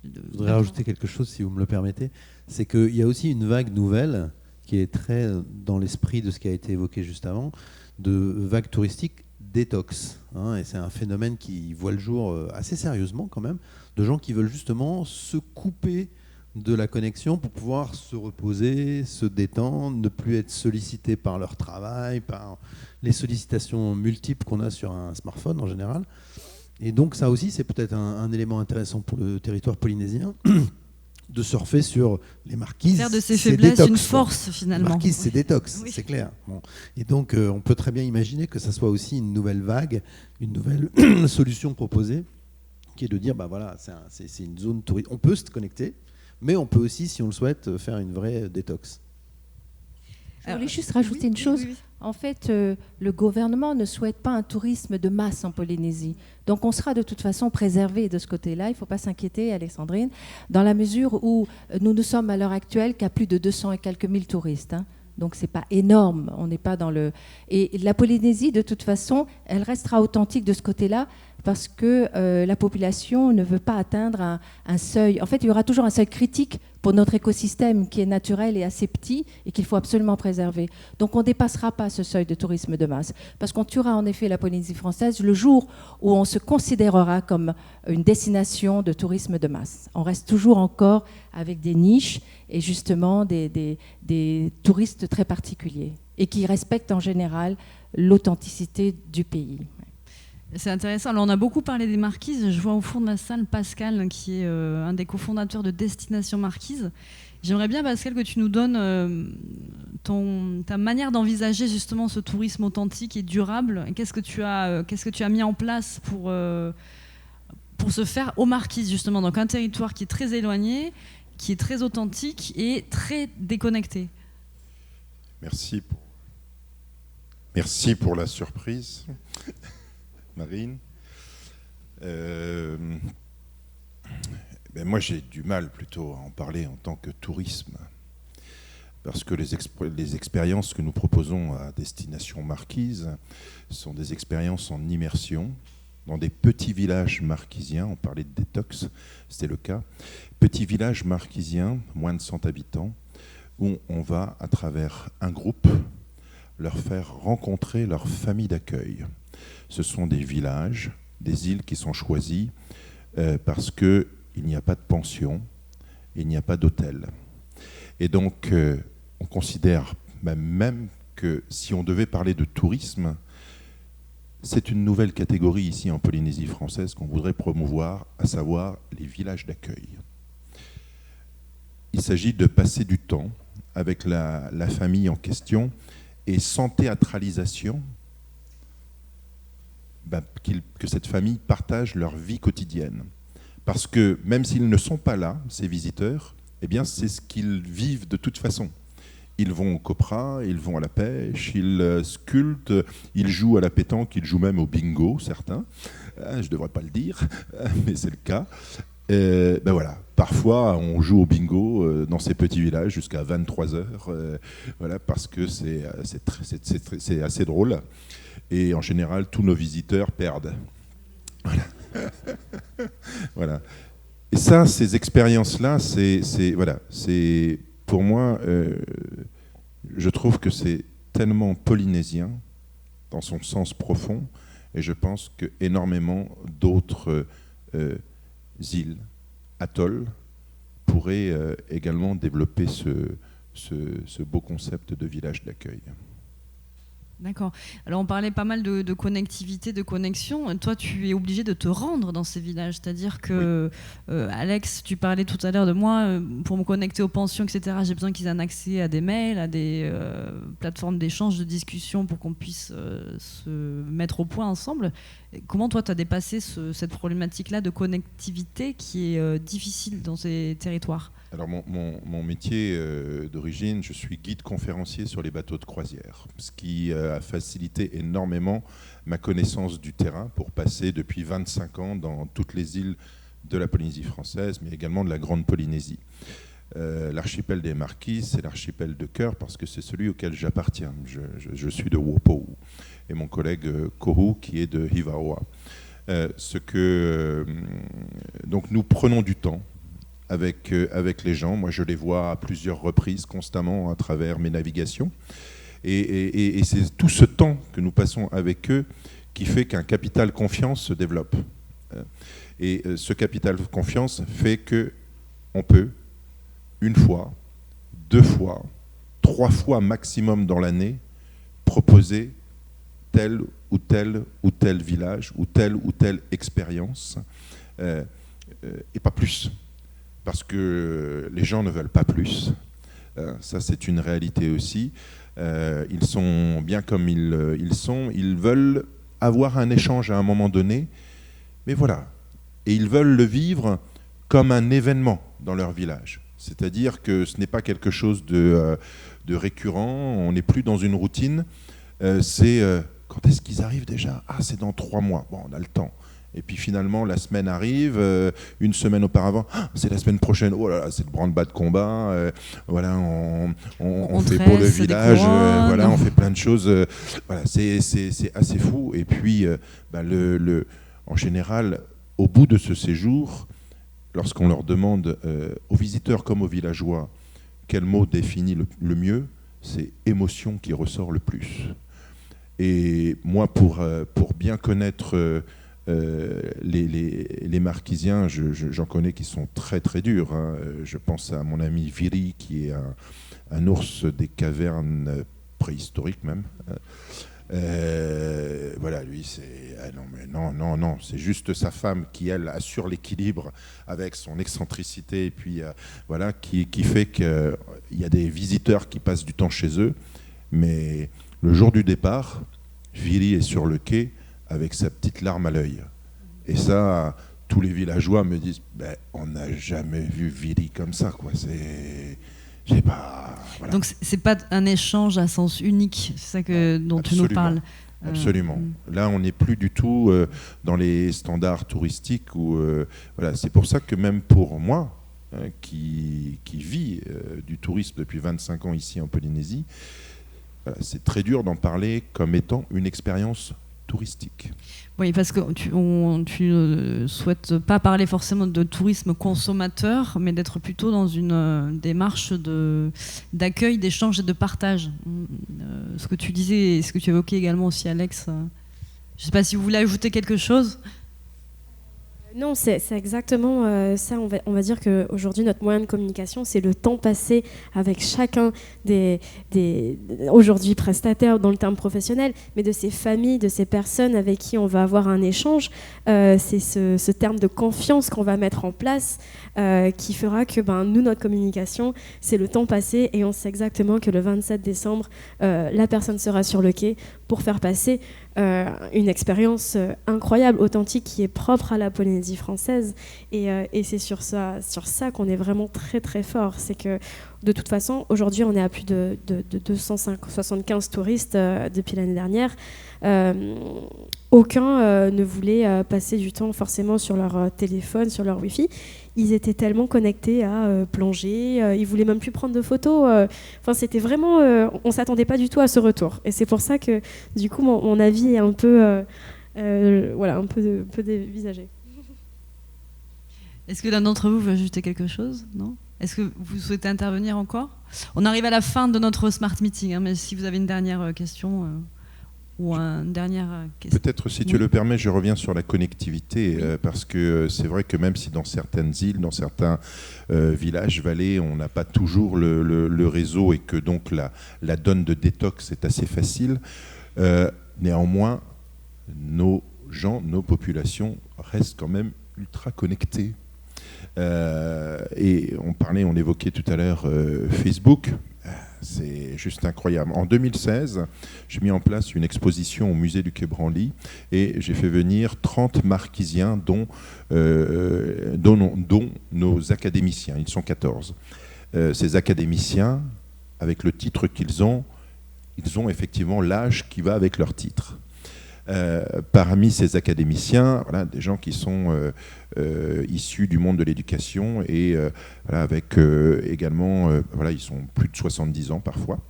Je voudrais rajouter quelque chose, si vous me le permettez. C'est qu'il y a aussi une vague nouvelle qui est très dans l'esprit de ce qui a été évoqué juste avant, de vague touristique détox. Et c'est un phénomène qui voit le jour assez sérieusement quand même, de gens qui veulent justement se couper de la connexion pour pouvoir se reposer, se détendre, ne plus être sollicités par leur travail, par les sollicitations multiples qu'on a sur un smartphone en général. Et donc ça aussi, c'est peut-être un élément intéressant pour le territoire polynésien, de surfer sur les marquises. Faire de ses faiblesses une force, finalement. Les marquises, c'est détox, oui. C'est clair. Bon. Et donc on peut très bien imaginer que ça soit aussi une nouvelle vague, une nouvelle solution proposée, qui est de dire, voilà, c'est une zone touristique. On peut se connecter, mais on peut aussi, si on le souhaite, faire une vraie détox. Je voulais juste rajouter une chose. Oui. En fait, le gouvernement ne souhaite pas un tourisme de masse en Polynésie. Donc on sera de toute façon préservé de ce côté-là. Il ne faut pas s'inquiéter, Alexandrine, dans la mesure où nous sommes à l'heure actuelle qu'à plus de 200 et quelques mille touristes. Donc ce n'est pas énorme. On n'est pas dans le... Et la Polynésie, de toute façon, elle restera authentique de ce côté-là parce que la population ne veut pas atteindre un seuil. En fait, il y aura toujours un seuil critique pour notre écosystème qui est naturel et assez petit et qu'il faut absolument préserver. Donc on ne dépassera pas ce seuil de tourisme de masse parce qu'on tuera en effet la Polynésie française le jour où on se considérera comme une destination de tourisme de masse. On reste toujours encore avec des niches et justement des touristes très particuliers et qui respectent en général l'authenticité du pays. C'est intéressant. Alors, on a beaucoup parlé des marquises. Je vois au fond de la salle Pascal, qui est un des cofondateurs de Destination Marquise. J'aimerais bien, Pascal, que tu nous donnes ta manière d'envisager justement ce tourisme authentique et durable. Qu'est-ce que tu as mis en place pour se faire aux Marquises, justement, donc un territoire qui est très éloigné, qui est très authentique et très déconnecté. Merci pour la surprise. Marine. Moi, j'ai du mal plutôt à en parler en tant que tourisme, parce que les expériences que nous proposons à Destination Marquise sont des expériences en immersion dans des petits villages marquisiens. On parlait de détox, c'était le cas. Petits villages marquisiens, moins de 100 habitants, où on va, à travers un groupe, leur faire rencontrer leur famille d'accueil. Ce sont des villages, des îles qui sont choisies parce qu'il n'y a pas de pension, il n'y a pas d'hôtel. Et donc, on considère même que si on devait parler de tourisme, c'est une nouvelle catégorie ici en Polynésie française qu'on voudrait promouvoir, à savoir les villages d'accueil. Il s'agit de passer du temps avec la famille en question et sans théâtralisation, que cette famille partage leur vie quotidienne. Parce que même s'ils ne sont pas là, ces visiteurs, eh bien c'est ce qu'ils vivent de toute façon. Ils vont au copra, ils vont à la pêche, ils sculptent, ils jouent à la pétanque, ils jouent même au bingo, certains. Je ne devrais pas le dire, mais c'est le cas. Voilà. Parfois, on joue au bingo dans ces petits villages jusqu'à 23h, voilà, parce que c'est assez drôle. Et en général, tous nos visiteurs perdent. Voilà. Voilà. Et ça, ces expériences-là, c'est pour moi, je trouve que c'est tellement polynésien dans son sens profond, et je pense qu'énormément d'autres îles, atolls, pourraient également développer ce beau concept de village d'accueil. D'accord. Alors on parlait pas mal de connectivité, de connexion. Toi, tu es obligé de te rendre dans ces villages. C'est-à-dire que, Alex, tu parlais tout à l'heure de moi, pour me connecter aux pensions, etc., j'ai besoin qu'ils aient un accès à des mails, à des plateformes d'échange, de discussion pour qu'on puisse se mettre au point ensemble. Comment toi, tu as dépassé cette problématique-là de connectivité qui est difficile dans ces territoires ? Alors mon métier d'origine, je suis guide conférencier sur les bateaux de croisière, ce qui a facilité énormément ma connaissance du terrain pour passer depuis 25 ans dans toutes les îles de la Polynésie française, mais également de la Grande Polynésie. L'archipel des Marquises, c'est l'archipel de cœur parce que c'est celui auquel j'appartiens. Je suis de Wopou et mon collègue Kohu qui est de Hivaoa. Donc nous prenons du temps avec les gens. Moi, je les vois à plusieurs reprises, constamment, à travers mes navigations. Et c'est tout ce temps que nous passons avec eux qui fait qu'un capital confiance se développe. Et ce capital confiance fait qu'on peut, une fois, 2 fois, 3 fois maximum dans l'année, proposer tel ou tel village, ou telle expérience, et pas plus. Parce que les gens ne veulent pas plus. Ça, c'est une réalité aussi. Ils sont bien comme ils sont. Ils veulent avoir un échange à un moment donné. Mais voilà. Et ils veulent le vivre comme un événement dans leur village. C'est-à-dire que ce n'est pas quelque chose de récurrent. On n'est plus dans une routine. C'est quand est-ce qu'ils arrivent déjà ? Ah, c'est dans 3 mois. Bon, on a le temps. Et puis finalement, la semaine arrive, une semaine auparavant, c'est la semaine prochaine, oh là là, c'est le branle-bas de combat, voilà, on fait pour le village, voilà, on fait plein de choses, voilà, c'est assez fou. Et puis, en général, au bout de ce séjour, lorsqu'on leur demande aux visiteurs comme aux villageois quel mot définit le mieux, c'est émotion qui ressort le plus. Et moi, pour bien connaître les Marquisiens, j'en connais qui sont très très durs. Hein. Je pense à mon ami Viri, qui est un ours des cavernes préhistoriques même. Voilà, lui, c'est non, c'est juste sa femme qui, elle, assure l'équilibre avec son excentricité, et puis voilà, qui fait qu'il y a des visiteurs qui passent du temps chez eux, mais le jour du départ, Viri est sur le quai avec sa petite larme à l'œil. Et ça, tous les villageois me disent, on n'a jamais vu Viri comme ça, quoi. Je sais pas. Voilà. Donc c'est pas un échange à sens unique, c'est ça dont tu nous parles. Absolument. Là, on n'est plus du tout dans les standards touristiques. Voilà. C'est pour ça que même pour moi, qui vis du tourisme depuis 25 ans ici en Polynésie, voilà, c'est très dur d'en parler comme étant une expérience touristique. Oui, parce que tu ne souhaites pas parler forcément de tourisme consommateur, mais d'être plutôt dans une démarche d'accueil, d'échange et de partage. Ce que tu disais et ce que tu évoquais également aussi, Alex. Je ne sais pas si vous voulez ajouter quelque chose. Non, c'est exactement ça. On va dire qu'aujourd'hui, notre moyen de communication, c'est le temps passé avec chacun des aujourd'hui prestataires dans le terme professionnel, mais de ces familles, de ces personnes avec qui on va avoir un échange. C'est ce terme de confiance qu'on va mettre en place qui fera que nous, notre communication, c'est le temps passé, et on sait exactement que le 27 décembre, la personne sera sur le quai pour faire passer une expérience incroyable, authentique, qui est propre à la Polynésie française. Et c'est sur ça qu'on est vraiment très très fort. C'est que de toute façon, aujourd'hui, on est à plus de 275 touristes depuis l'année dernière. Aucun ne voulait passer du temps forcément sur leur téléphone, sur leur Wi-Fi. Ils étaient tellement connectés à plonger, ils voulaient même plus prendre de photos. Enfin, c'était vraiment, on s'attendait pas du tout à ce retour. Et c'est pour ça que, du coup, mon avis est un peu, un peu dévisagé. Est-ce que l'un d'entre vous veut ajouter quelque chose ? Non ? Est-ce que vous souhaitez intervenir encore ? On arrive à la fin de notre Smart Meeting, hein, mais si vous avez une dernière question ou une dernière question. Peut-être, si tu le permets, je reviens sur la connectivité, parce que c'est vrai que même si dans certaines îles, dans certains villages, vallées, on n'a pas toujours le réseau, et que donc la donne de détox est assez facile, néanmoins, nos gens, nos populations restent quand même ultra connectés. Et on évoquait tout à l'heure Facebook. C'est juste incroyable. En 2016, j'ai mis en place une exposition au musée du Quai Branly et j'ai fait venir 30 marquisiens, dont nos académiciens. Ils sont 14. Ces académiciens, avec le titre qu'ils ont, ils ont effectivement l'âge qui va avec leur titre. Parmi ces académiciens, voilà, des gens qui sont issus du monde de l'éducation et voilà, avec également, voilà, ils sont plus de 70 ans parfois.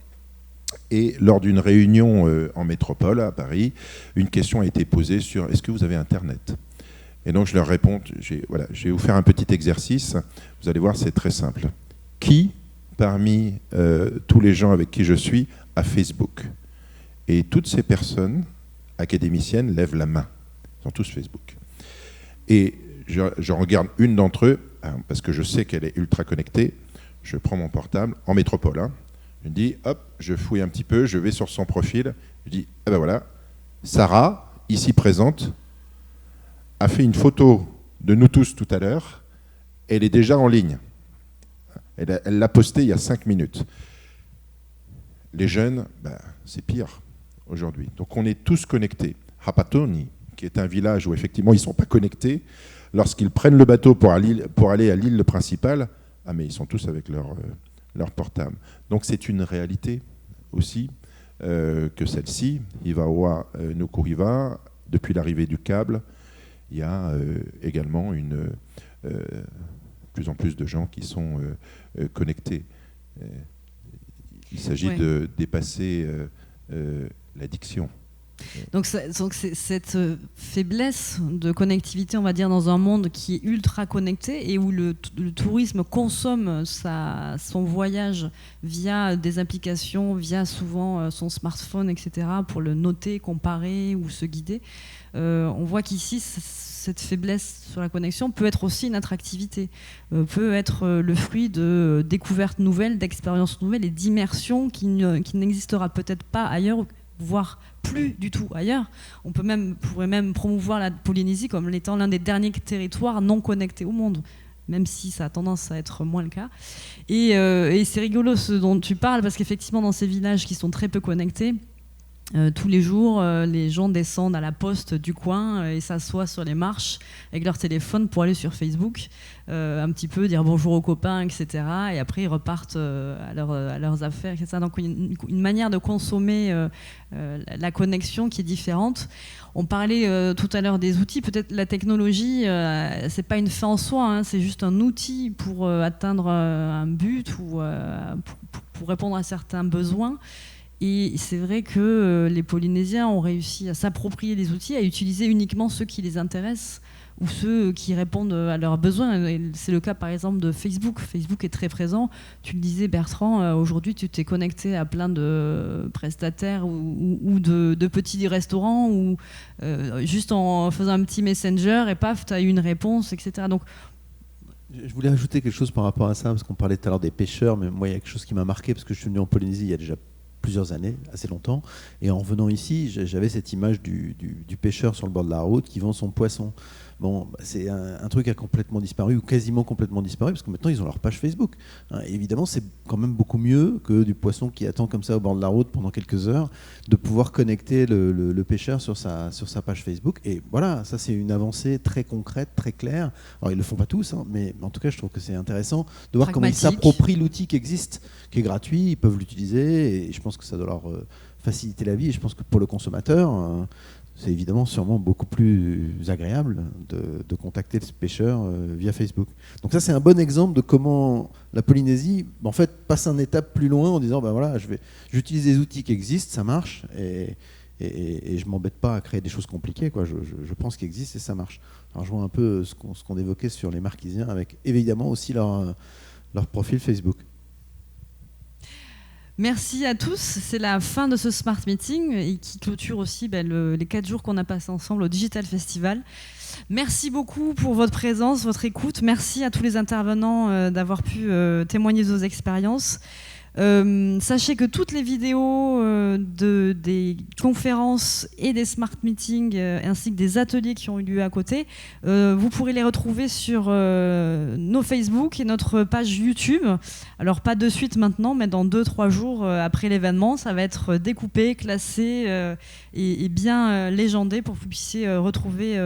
Et lors d'une réunion en métropole à Paris, une question a été posée sur est-ce que vous avez Internet ? Et donc je leur réponds, je vais vous faire un petit exercice, vous allez voir, c'est très simple. Qui, parmi tous les gens avec qui je suis, a Facebook ? Et toutes ces personnes académiciennes lèvent la main. Ils sont tous Facebook. Et je regarde une d'entre eux, parce que je sais qu'elle est ultra connectée, je prends mon portable, en métropole, hein, je dis, hop, je fouille un petit peu, je vais sur son profil, je dis, ah ben voilà, Sarah, ici présente, a fait une photo de nous tous tout à l'heure, elle est déjà en ligne. Elle l'a postée il y a 5 minutes. Les jeunes, c'est pire aujourd'hui. Donc on est tous connectés. Hapatoni, qui est un village où effectivement ils ne sont pas connectés, lorsqu'ils prennent le bateau pour aller à l'île principale, mais ils sont tous avec leur portable. Donc c'est une réalité aussi que celle-ci. Iwawa Nokuriva, depuis l'arrivée du câble, il y a également plus en plus de gens qui sont connectés. Il s'agit de dépasser l'addiction. Donc cette faiblesse de connectivité, on va dire, dans un monde qui est ultra connecté et où le tourisme consomme son voyage via des applications, via souvent son smartphone, etc., pour le noter, comparer ou se guider, on voit qu'ici, cette faiblesse sur la connexion peut être aussi une attractivité, peut être le fruit de découvertes nouvelles, d'expériences nouvelles et d'immersions qui n'existera peut-être pas ailleurs, voire plus du tout ailleurs. On pourrait même promouvoir la Polynésie comme étant l'un des derniers territoires non connectés au monde, même si ça a tendance à être moins le cas. Et c'est rigolo ce dont tu parles, parce qu'effectivement, dans ces villages qui sont très peu connectés, tous les jours, les gens descendent à la poste du coin et s'assoient sur les marches avec leur téléphone pour aller sur Facebook, un petit peu dire bonjour aux copains, etc. Et après, ils repartent à leurs affaires, etc. Donc, une manière de consommer la connexion qui est différente. On parlait tout à l'heure des outils. Peut-être la technologie, c'est pas une fin en soi, hein, c'est juste un outil pour atteindre un but ou pour répondre à certains besoins. Et c'est vrai que les Polynésiens ont réussi à s'approprier les outils, à utiliser uniquement ceux qui les intéressent ou ceux qui répondent à leurs besoins. Et c'est le cas par exemple de Facebook. Facebook est très présent. Tu le disais, Bertrand, aujourd'hui tu t'es connecté à plein de prestataires ou de petits restaurants ou juste en faisant un petit messenger et paf, tu as eu une réponse, etc. Donc, je voulais ajouter quelque chose par rapport à ça, parce qu'on parlait tout à l'heure des pêcheurs, mais moi il y a quelque chose qui m'a marqué, parce que je suis venu en Polynésie il y a déjà plusieurs années, assez longtemps, et en revenant ici, j'avais cette image du pêcheur sur le bord de la route qui vend son poisson. Bon, c'est un truc qui a complètement disparu, ou quasiment complètement disparu, parce que maintenant ils ont leur page Facebook. Et évidemment, c'est quand même beaucoup mieux que du poisson qui attend comme ça au bord de la route pendant quelques heures, de pouvoir connecter le pêcheur sur sa page Facebook. Et voilà, ça c'est une avancée très concrète, très claire. Alors ils le font pas tous, mais en tout cas je trouve que c'est intéressant de voir comment ils s'approprient l'outil qui existe, qui est gratuit, ils peuvent l'utiliser, et je pense que ça doit leur faciliter la vie. Et je pense que pour le consommateur, c'est évidemment sûrement beaucoup plus agréable de contacter le pêcheur via Facebook. Donc ça, c'est un bon exemple de comment la Polynésie, en fait, passe une étape plus loin en disant, voilà, j'utilise des outils qui existent, ça marche, et je m'embête pas à créer des choses compliquées, quoi. Je pense qu'ils existent et ça marche. Alors je vois un peu ce qu'on évoquait sur les Marquisiens, avec évidemment aussi leur profil Facebook. Merci à tous. C'est la fin de ce Smart Meeting et qui clôture aussi les 4 jours qu'on a passés ensemble au Digital Festival. Merci beaucoup pour votre présence, votre écoute. Merci à tous les intervenants d'avoir pu témoigner de vos expériences. Sachez que toutes les vidéos des conférences et des smart meetings ainsi que des ateliers qui ont eu lieu à côté, vous pourrez les retrouver sur nos Facebook et notre page YouTube. Alors pas de suite maintenant, mais dans 2-3 jours après l'événement, ça va être découpé, classé et bien légendé pour que vous puissiez retrouver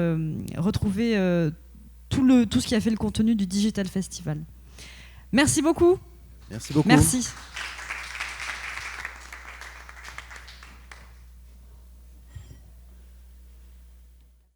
tout ce qui a fait le contenu du Digital Festival. Merci beaucoup. Merci beaucoup. Merci.